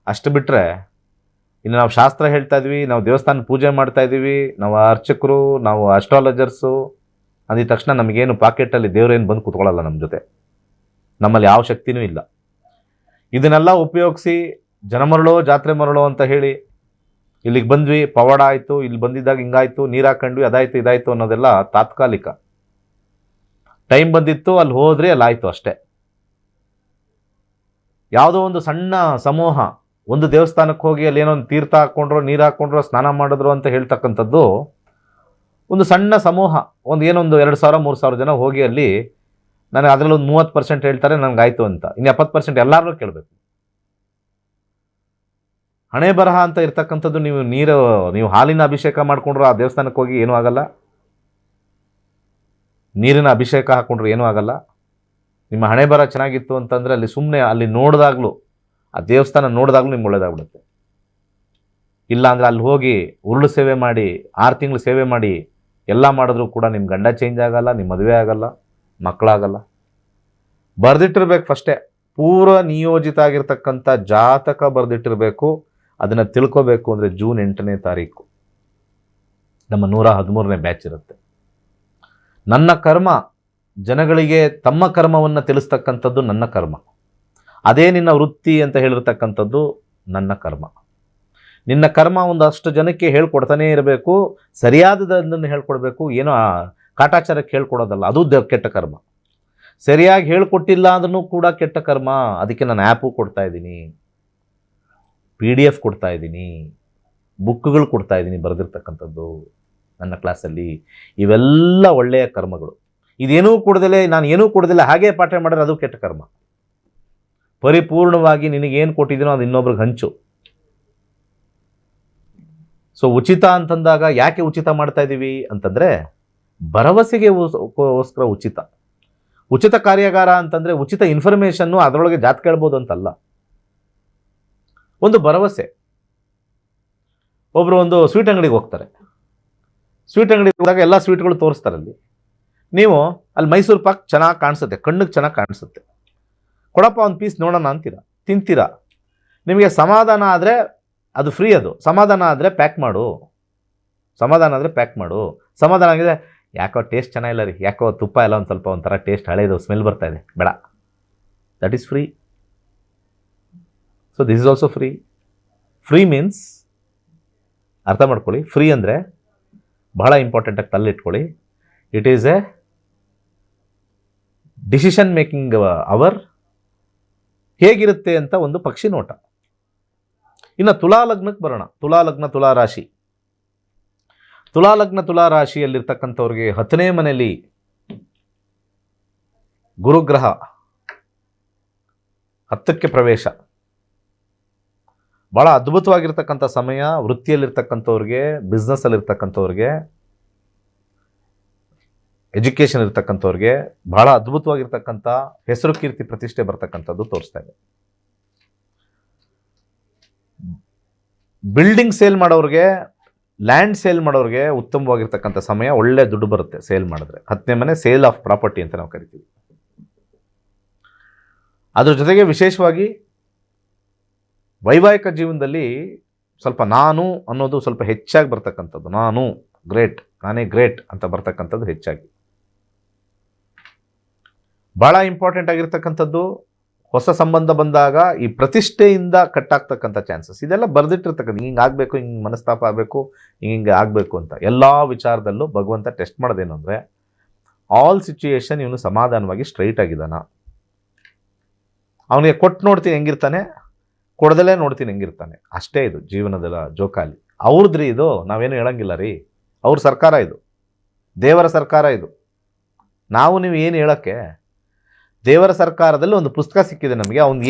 ಅಷ್ಟು ಬಿಟ್ಟರೆ ಇನ್ನು ನಾವು ಶಾಸ್ತ್ರ ಹೇಳ್ತಾ ಇದ್ವಿ, ನಾವು ದೇವಸ್ಥಾನ ಪೂಜೆ ಮಾಡ್ತಾ ಇದ್ದೀವಿ, ನಾವು ಅರ್ಚಕರು, ನಾವು ಅಸ್ಟ್ರಾಲಜರ್ಸು ಅಂದಿದ ತಕ್ಷಣ ನಮಗೇನು ಪಾಕೆಟಲ್ಲಿ ದೇವರೇನು ಬಂದು ಕೂತ್ಕೊಳ್ಳಲ್ಲ ನಮ್ಮ ಜೊತೆ. ನಮ್ಮಲ್ಲಿ ಯಾವ ಶಕ್ತಿನೂ ಇಲ್ಲ. ಇದನ್ನೆಲ್ಲ ಉಪಯೋಗಿಸಿ ಜನ ಮರಳೋ ಜಾತ್ರೆ ಮರಳೋ ಅಂತ ಹೇಳಿ ಇಲ್ಲಿಗೆ ಬಂದ್ವಿ, ಪವಾಡ ಆಯಿತು, ಇಲ್ಲಿ ಬಂದಿದ್ದಾಗ ಹಿಂಗಾಯಿತು, ನೀರು ಹಾಕೊಂಡ್ವಿ, ಅದಾಯಿತು ಇದಾಯಿತು ಅನ್ನೋದೆಲ್ಲ ತಾತ್ಕಾಲಿಕ. ಟೈಮ್ ಬಂದಿತ್ತು, ಅಲ್ಲಿ ಹೋದ್ರೆ ಅಲ್ಲಾಯಿತು ಅಷ್ಟೇ. ಯಾವುದೋ ಒಂದು ಸಣ್ಣ ಸಮೂಹ ಒಂದು ದೇವಸ್ಥಾನಕ್ಕೆ ಹೋಗಿ ಅಲ್ಲಿ ಏನೋ ಒಂದು ತೀರ್ಥ ಹಾಕ್ಕೊಂಡ್ರೋ, ನೀರು ಹಾಕ್ಕೊಂಡ್ರೋ, ಸ್ನಾನ ಮಾಡಿದ್ರು ಅಂತ ಹೇಳ್ತಕ್ಕಂಥದ್ದು ಒಂದು ಸಣ್ಣ ಸಮೂಹ. ಏನೊಂದು 2,000-3,000 ಜನ ಹೋಗಿ ಅಲ್ಲಿ ನನಗೆ ಅದರಲ್ಲಿ ಒಂದು 30% ಹೇಳ್ತಾರೆ ನನಗಾಯ್ತು ಅಂತ. ಇನ್ನು 70% ಎಲ್ಲರೂ ಕೇಳಬೇಕು. ಹಣೆ ಬರಹ ಅಂತ ಇರ್ತಕ್ಕಂಥದ್ದು ನೀವು ಹಾಲಿನ ಅಭಿಷೇಕ ಮಾಡಿಕೊಂಡ್ರು ಆ ದೇವಸ್ಥಾನಕ್ಕೆ ಹೋಗಿ ಏನೂ ಆಗಲ್ಲ. ನೀರಿನ ಅಭಿಷೇಕ ಹಾಕ್ಕೊಂಡ್ರು ಏನೂ ಆಗಲ್ಲ. ನಿಮ್ಮ ಹಣೆ ಬರ ಚೆನ್ನಾಗಿತ್ತು ಅಂತಂದರೆ ಅಲ್ಲಿ ಸುಮ್ಮನೆ ಅಲ್ಲಿ ನೋಡಿದಾಗಲೂ, ಆ ದೇವಸ್ಥಾನ ನೋಡಿದಾಗಲೂ ನಿಮ್ಗೆ ಒಳ್ಳೇದಾಗ್ಬಿಡುತ್ತೆ. ಇಲ್ಲ ಅಂದರೆ ಅಲ್ಲಿ ಹೋಗಿ ಉರುಳು ಸೇವೆ ಮಾಡಿ 6 ತಿಂಗಳು ಸೇವೆ ಮಾಡಿ ಎಲ್ಲ ಮಾಡಿದ್ರೂ ಕೂಡ ನಿಮ್ಮ ಗಂಡ ಚೇಂಜ್ ಆಗಲ್ಲ, ನಿಮ್ಮ ಮದುವೆ ಆಗಲ್ಲ, ಮಕ್ಕಳಾಗಲ್ಲ. ಬರೆದಿಟ್ಟಿರ್ಬೇಕು ಫಸ್ಟೇ. ಪೂರ್ವ ನಿಯೋಜಿತ ಆಗಿರ್ತಕ್ಕಂಥ ಜಾತಕ ಬರೆದಿಟ್ಟಿರಬೇಕು. ಅದನ್ನು ತಿಳ್ಕೋಬೇಕು ಅಂದರೆ ಜೂನ್ 8ನೇ ತಾರೀಕು ನಮ್ಮ 113ನೇ ಬ್ಯಾಚ್ ಇರುತ್ತೆ. ನನ್ನ ಕರ್ಮ ಜನಗಳಿಗೆ ತಮ್ಮ ಕರ್ಮವನ್ನು ತಿಳಿಸ್ತಕ್ಕಂಥದ್ದು ನನ್ನ ಕರ್ಮ. ಅದೇ ನಿನ್ನ ವೃತ್ತಿ ಅಂತ ಹೇಳಿರ್ತಕ್ಕಂಥದ್ದು ನನ್ನ ಕರ್ಮ. ನಿನ್ನ ಕರ್ಮ ಒಂದಷ್ಟು ಜನಕ್ಕೆ ಹೇಳ್ಕೊಡ್ತಾನೇ ಇರಬೇಕು. ಸರಿಯಾದದನ್ನು ಹೇಳ್ಕೊಡ್ಬೇಕು. ಏನೋ ಕಾಟಾಚಾರಕ್ಕೆ ಹೇಳ್ಕೊಡೋದಲ್ಲ, ಅದು ಕೆಟ್ಟ ಕರ್ಮ. ಸರಿಯಾಗಿ ಹೇಳ್ಕೊಟ್ಟಿಲ್ಲ ಅಂದ್ರೂ ಕೂಡ ಕೆಟ್ಟ ಕರ್ಮ. ಅದಕ್ಕೆ ನಾನು ಆ್ಯಪು ಕೊಡ್ತಾ ಇದ್ದೀನಿ, PDF ಕೊಡ್ತಾ ಇದ್ದೀನಿ, ಬುಕ್ಗಳು ಕೊಡ್ತಾ ಇದ್ದೀನಿ ಬರೆದಿರ್ತಕ್ಕಂಥದ್ದು ನನ್ನ ಕ್ಲಾಸಲ್ಲಿ. ಇವೆಲ್ಲ ಒಳ್ಳೆಯ ಕರ್ಮಗಳು. ಇದೇನೂ ಕೊಡದಲೇ ನಾನು ಏನೂ ಕೊಡದಿಲ್ಲ ಹಾಗೇ ಪಾಠ ಮಾಡಿದ್ರೆ ಅದು ಕೆಟ್ಟ ಕರ್ಮ. ಪರಿಪೂರ್ಣವಾಗಿ ನಿನಗೇನು ಕೊಟ್ಟಿದ್ದೀನೋ ಅದು ಇನ್ನೊಬ್ರಿಗೆ ಹಂಚು. ಸೊ ಉಚಿತ ಅಂತಂದಾಗ ಯಾಕೆ ಉಚಿತ ಮಾಡ್ತಾ ಇದ್ದೀವಿ ಅಂತಂದರೆ ಭರವಸೆಗೆ ಗೋಸ್ಕರ ಉಚಿತ. ಉಚಿತ ಕಾರ್ಯಾಗಾರ ಅಂತಂದರೆ ಉಚಿತ ಇನ್ಫಾರ್ಮೇಷನ್ನು ಅದರೊಳಗೆ ಜಾತ್ ಕೇಳ್ಬೋದು ಅಂತಲ್ಲ, ಒಂದು ಭರವಸೆ. ಒಬ್ಬರು ಒಂದು ಸ್ವೀಟ್ ಅಂಗಡಿಗೆ ಹೋಗ್ತಾರೆ. ಸ್ವೀಟ್ ಅಂಗಡಿಗೆ ಹೋದಾಗ ಎಲ್ಲ ಸ್ವೀಟ್ಗಳು ತೋರಿಸ್ತಾರಲ್ಲಿ. ನೀವು ಅಲ್ಲಿ ಮೈಸೂರು ಪಾಕ್ ಚೆನ್ನಾಗಿ ಕಾಣಿಸುತ್ತೆ, ಕಣ್ಣಿಗೆ ಚೆನ್ನಾಗಿ ಕಾಣಿಸುತ್ತೆ. ಕೊಡಪ್ಪ ಒಂದು ಪೀಸ್ ನೋಡೋಣ ಅಂತೀರ, ತಿಂತೀರಾ. ನಿಮಗೆ ಸಮಾಧಾನ ಆದರೆ ಅದು ಫ್ರೀ. ಅದು ಸಮಾಧಾನ ಆದರೆ ಪ್ಯಾಕ್ ಮಾಡು. ಸಮಾಧಾನ ಆಗಿದೆ, ಯಾಕೋ ಟೇಸ್ಟ್ ಚೆನ್ನಾಗಿಲ್ಲ ರೀ, ಯಾಕೋ ತುಪ್ಪ ಎಲ್ಲ ಒಂದು ಸ್ವಲ್ಪ ಒಂಥರ ಟೇಸ್ಟ್ ಹಳೇದು ಸ್ಮೆಲ್ ಬರ್ತಾ ಇದೆ, ಬೇಡ. That is free. So this is also free. Free means ಅರ್ಥ ಮಾಡ್ಕೊಳ್ಳಿ. ಫ್ರೀ ಅಂದರೆ ಬಹಳ ಇಂಪಾರ್ಟೆಂಟಾಗಿ ತಲ್ಲಿಟ್ಕೊಳ್ಳಿ. It is a decision making hour. ಹೇಗಿರುತ್ತೆ ಅಂತ ಒಂದು ಪಕ್ಷಿ ನೋಟ. ಇನ್ನು ತುಲಾ ಲಗ್ನಕ್ಕೆ ಬರೋಣ. ತುಲಾ ಲಗ್ನ ತುಲಾ ರಾಶಿ. ತುಲಾ ಲಗ್ನ ತುಲಾ ರಾಶಿಯಲ್ಲಿರ್ತಕ್ಕಂಥವ್ರಿಗೆ 10ನೇ ಮನೆಯಲ್ಲಿ ಗುರುಗ್ರಹ 10ಕ್ಕೆ ಪ್ರವೇಶ. ಭಾಳ ಅದ್ಭುತವಾಗಿರ್ತಕ್ಕಂಥ ಸಮಯ. ವೃತ್ತಿಯಲ್ಲಿರ್ತಕ್ಕಂಥವ್ರಿಗೆ, ಬಿಸ್ನೆಸ್ಸಲ್ಲಿರ್ತಕ್ಕಂಥವ್ರಿಗೆ ಎಜುಕೇಷನ್ ಇರ್ತಕ್ಕಂಥವ್ರಿಗೆ ಬಹಳ ಅದ್ಭುತವಾಗಿರ್ತಕ್ಕಂಥ ಹೆಸರು ಕೀರ್ತಿ ಪ್ರತಿಷ್ಠೆ ಬರ್ತಕ್ಕಂಥದ್ದು ತೋರಿಸ್ತಾ ಇದೆ. ಬಿಲ್ಡಿಂಗ್ ಸೇಲ್ ಮಾಡೋರಿಗೆ, ಲ್ಯಾಂಡ್ ಸೇಲ್ ಮಾಡೋರಿಗೆ ಉತ್ತಮವಾಗಿರ್ತಕ್ಕಂಥ ಸಮಯ, ಒಳ್ಳೆ ದುಡ್ಡು ಬರುತ್ತೆ ಸೇಲ್ ಮಾಡಿದ್ರೆ. 10ನೇ ಮನೆ ಸೇಲ್ ಆಫ್ ಪ್ರಾಪರ್ಟಿ ಅಂತ ನಾವು ಕರಿತೀವಿ. ಅದ್ರ ಜೊತೆಗೆ ವಿಶೇಷವಾಗಿ ವೈವಾಹಿಕ ಜೀವನದಲ್ಲಿ ಸ್ವಲ್ಪ ನಾನು ಅನ್ನೋದು ಸ್ವಲ್ಪ ಹೆಚ್ಚಾಗಿ ಬರ್ತಕ್ಕಂಥದ್ದು. ನಾನೇ ಗ್ರೇಟ್ ಅಂತ ಬರ್ತಕ್ಕಂಥದ್ದು ಹೆಚ್ಚಾಗಿ. ಬಹಳ ಇಂಪಾರ್ಟೆಂಟ್ ಆಗಿರ್ತಕ್ಕಂಥದ್ದು, ಹೊಸ ಸಂಬಂಧ ಬಂದಾಗ ಈ ಪ್ರತಿಷ್ಠೆಯಿಂದ ಕಟ್ಟಾಗ್ತಕ್ಕಂಥ ಚಾನ್ಸಸ್ ಇದೆಲ್ಲ ಬರೆದಿಟ್ಟಿರ್ತಕ್ಕಂಥ, ಹಿಂಗೆ ಆಗಬೇಕು, ಹಿಂಗೆ ಮನಸ್ತಾಪ ಆಗಬೇಕು, ಹಿಂಗೆ ಆಗಬೇಕು ಅಂತ ಎಲ್ಲ ವಿಚಾರದಲ್ಲೂ ಭಗವಂತ ಟೆಸ್ಟ್ ಮಾಡೋದೇನು ಅಂದರೆ, ಆಲ್ ಸಿಚುಯೇಷನ್ ಇವನು ಸಮಾಧಾನವಾಗಿ ಸ್ಟ್ರೈಟ್ ಆಗಿದ್ದಾನ, ಅವನಿಗೆ ಕೊಟ್ಟು ನೋಡ್ತೀನಿ ಹೆಂಗಿರ್ತಾನೆ, ಕೊಡದಲ್ಲೇ ನೋಡ್ತೀನಿ ಹೆಂಗಿರ್ತಾನೆ. ಅಷ್ಟೇ ಇದು ಜೀವನದ ಜೋಕಾಲಿ. ಅವ್ರದ್ರಿ ಇದು, ನಾವೇನು ಹೇಳಂಗಿಲ್ಲ ರೀ. ಅವ್ರ ಸರ್ಕಾರ ಇದು, ದೇವರ ಸರ್ಕಾರ ಇದು. ನಾವು ನೀವು ಏನು ಹೇಳೋಕ್ಕೆ? ದೇವರ ಸರ್ಕಾರದಲ್ಲಿ ಒಂದು ಪುಸ್ತಕ ಸಿಕ್ಕಿದೆ ನಮಗೆ, ಅವ್ನು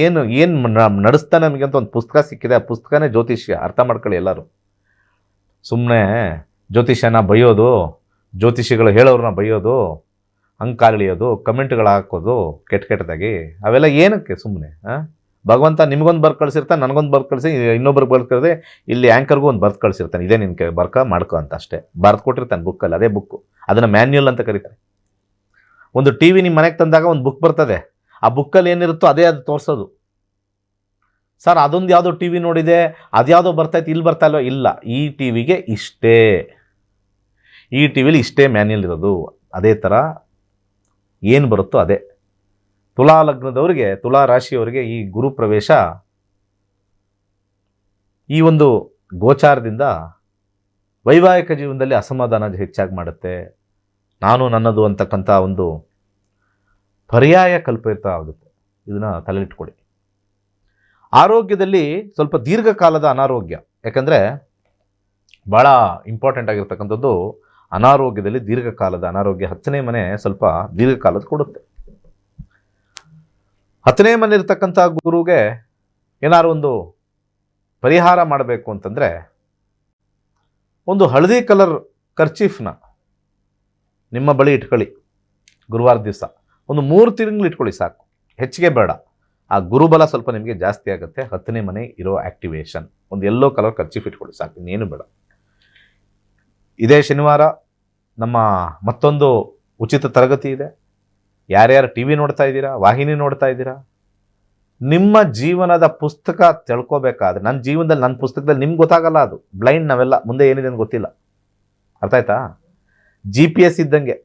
ಏನು ನಡೆಸ್ತಾನೆ ನಮಗೆ ಅಂತ ಒಂದು ಪುಸ್ತಕ ಸಿಕ್ಕಿದೆ. ಆ ಪುಸ್ತಕನೇ ಜ್ಯೋತಿಷ್ಯ. ಅರ್ಥ ಮಾಡ್ಕೊಳ್ಳಿ ಎಲ್ಲರೂ. ಸುಮ್ಮನೆ ಜ್ಯೋತಿಷ್ಯನ ಬೈಯೋದು, ಜ್ಯೋತಿಷಿಗಳು ಹೇಳೋರನ್ನ ಬೈಯೋದು, ಅಂಕಾಲಿಳಿಯೋದು, ಕಮೆಂಟ್ಗಳು ಹಾಕೋದು ಕೆಟ್ಟದಾಗಿ, ಅವೆಲ್ಲ ಏನಕ್ಕೆ ಸುಮ್ಮನೆ? ಭಗವಂತ ನಿಮಗೊಂದು ಬರ್ದು ಕಳಿಸಿರ್ತಾನೆ, ನನಗೊಂದು ಬರ್ದು ಕಳಿಸಿ, ಇನ್ನೊಬ್ರಿಗೆ ಬರ್ದು ಕಳಿಸಿ, ಇಲ್ಲಿ ಆ್ಯಂಕರ್ಗೂ ಒಂದು ಬರ್ದು ಕಳಿಸಿರ್ತಾನೆ, ಇದೇ ನಿನಗೆ ಮಾಡ್ಕೊ ಅಂತ ಅಷ್ಟೇ ಬರ್ದು ಕೊಟ್ಟಿರ್ತಾನೆ ಬುಕ್ಕಲ್ಲಿ. ಅದೇ ಬುಕ್ಕು, ಅದನ್ನು ಮ್ಯಾನ್ಯುಯಲ್ ಅಂತ ಕರೀತಾರೆ. ಒಂದು ಟಿ ವಿ ನಿಮ್ಮ ಮನೆಗೆ ತಂದಾಗ ಒಂದು ಬುಕ್ ಬರ್ತದೆ, ಆ ಬುಕ್ಕಲ್ಲಿ ಏನಿರುತ್ತೋ ಅದೇ ಅದು ತೋರಿಸೋದು. ಸರ್ ಅದೊಂದು ಯಾವುದೋ ಟಿ ವಿ ನೋಡಿದೆ, ಅದ್ಯಾವುದೋ ಬರ್ತಾಯಿತ್ತು, ಇಲ್ಲಿ ಬರ್ತಾ ಇಲ್ವೋ? ಇಲ್ಲ, ಈ ಟಿ ವಿಗೆ ಇಷ್ಟೇ, ಈ ಟಿ ವಿಲಿ ಇಷ್ಟೇ ಮ್ಯಾನ್ಯಲ್ ಇರೋದು. ಅದೇ ಥರ ಏನು ಬರುತ್ತೋ ಅದೇ. ತುಲಾ ಲಗ್ನದವರಿಗೆ, ತುಲಾ ರಾಶಿಯವರಿಗೆ ಈ ಗುರು ಪ್ರವೇಶ, ಈ ಒಂದು ಗೋಚಾರದಿಂದ ವೈವಾಹಿಕ ಜೀವನದಲ್ಲಿ ಅಸಮಾಧಾನ ಹೆಚ್ಚಾಗಿ ಮಾಡುತ್ತೆ. ನಾನು ನನ್ನದು ಅಂತಕ್ಕಂಥ ಒಂದು ಪರ್ಯಾಯ ಕಲ್ಪಿತ ಆಗುತ್ತೆ. ಇದನ್ನು ತಲೆಲಿಟ್ಕೊಳ್ಳಿ. ಆರೋಗ್ಯದಲ್ಲಿ ಸ್ವಲ್ಪ ದೀರ್ಘಕಾಲದ ಅನಾರೋಗ್ಯ, ಯಾಕಂದರೆ ಭಾಳ ಇಂಪಾರ್ಟೆಂಟ್ ಆಗಿರ್ತಕ್ಕಂಥದ್ದು ಅನಾರೋಗ್ಯದಲ್ಲಿ ದೀರ್ಘಕಾಲದ ಅನಾರೋಗ್ಯ. 10ನೇ ಮನೆ ಸ್ವಲ್ಪ ದೀರ್ಘಕಾಲದ ಕೊಡುತ್ತೆ. 10ನೇ ಮನೆ ಇರ್ತಕ್ಕಂಥ ಗುರುಗೆ ಏನಾದ್ರು ಒಂದು ಪರಿಹಾರ ಮಾಡಬೇಕು ಅಂತಂದರೆ, ಒಂದು ಹಳದಿ ಕಲರ್ ಕರ್ಚೀಫ್ನ ನಿಮ್ಮ ಬಳಿ ಇಟ್ಕೊಳ್ಳಿ. ಗುರುವಾರ ದಿವಸ ಒಂದು 3 ತಿಂಗಳು ಇಟ್ಕೊಳ್ಳಿ ಸಾಕು, ಹೆಚ್ಚಿಗೆ ಬೇಡ. ಆ ಗುರುಬಲ ಸ್ವಲ್ಪ ನಿಮಗೆ ಜಾಸ್ತಿ ಆಗುತ್ತೆ. 10ನೇ ಮನೆ ಇರೋ ಆಕ್ಟಿವೇಶನ್. ಒಂದು ಯೆಲ್ಲೋ ಕಲರ್ ಕರ್ಚೀಫ್ ಇಟ್ಕೊಳ್ಳಿ ಸಾಕು, ಇನ್ನೇನು ಬೇಡ. ಇದೇ ಶನಿವಾರ ನಮ್ಮ ಮತ್ತೊಂದು ಉಚಿತ ತರಗತಿ ಇದೆ. ಯಾರ್ಯಾರು ಟಿ ವಿ ನೋಡ್ತಾ ಇದ್ದೀರಾ, ವಾಹಿನಿ ನೋಡ್ತಾ ಇದ್ದೀರಾ, ನಿಮ್ಮ ಜೀವನದ ಪುಸ್ತಕ ತಿಳ್ಕೊಬೇಕಾದ್ರೆ, ನನ್ನ ಜೀವನದಲ್ಲಿ ನನ್ನ ಪುಸ್ತಕದಲ್ಲಿ ನಿಮ್ಗೆ ಗೊತ್ತಾಗಲ್ಲ, ಅದು ಬ್ಲೈಂಡ್. ನಾವೆಲ್ಲ ಮುಂದೆ ಏನಿದೆ ಅಂತ ಗೊತ್ತಿಲ್ಲ. ಅರ್ಥ ಆಯ್ತಾ? GPS ಇದ್ದಂಗೆ.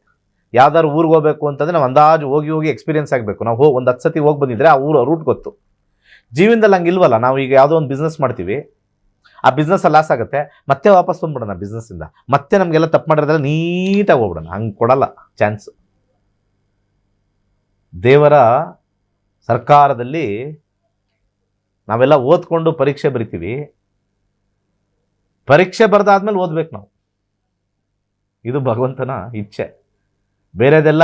ಯಾವ್ದಾದ್ರು ಊರಿಗೆ ಹೋಗ್ಬೇಕು ಅಂತಂದರೆ ನಾವು ಅಂದಾಜು ಹೋಗಿ ಎಕ್ಸ್ಪೀರಿಯನ್ಸ್ ಆಗಬೇಕು. ನಾವು ಒಂದು 10 ಸತಿ ಹೋಗಿ ಬಂದಿದ್ರೆ ಆ ರೂಟ್ ಗೊತ್ತು. ಜೀವನದಲ್ಲಿ ಹಂಗೆ ಇಲ್ವಲ್ಲ. ನಾವು ಈಗ ಯಾವುದೋ ಒಂದು ಬಿಸ್ನೆಸ್ ಮಾಡ್ತೀವಿ, ಆ ಬಿಸ್ನೆಸ್ಸಲ್ಲಿ ಲಾಸ್ ಆಗುತ್ತೆ, ಮತ್ತೆ ವಾಪಸ್ ಬಂದ್ಬಿಡೋಣ ಬಿಸ್ನೆಸ್ಸಿಂದ, ಮತ್ತೆ ನಮಗೆಲ್ಲ ತಪ್ಪು ಮಾಡಿರೋದ್ರೆಲ್ಲ ನೀಟಾಗಿ ಹೋಗ್ಬಿಡೋಣ. ಹಂಗೆ ಕೊಡಲ್ಲ ಚಾನ್ಸ್. ದೇವರ ಸರ್ಕಾರದಲ್ಲಿ ನಾವೆಲ್ಲ ಓದ್ಕೊಂಡು ಪರೀಕ್ಷೆ ಬರಿತೀವಿ. ಪರೀಕ್ಷೆ ಬರೆದಾದ್ಮೇಲೆ ಓದ್ಬೇಕು ನಾವು. ಇದು ಭಗವಂತನ ಇಚ್ಛೆ. ಬೇರೆದೆಲ್ಲ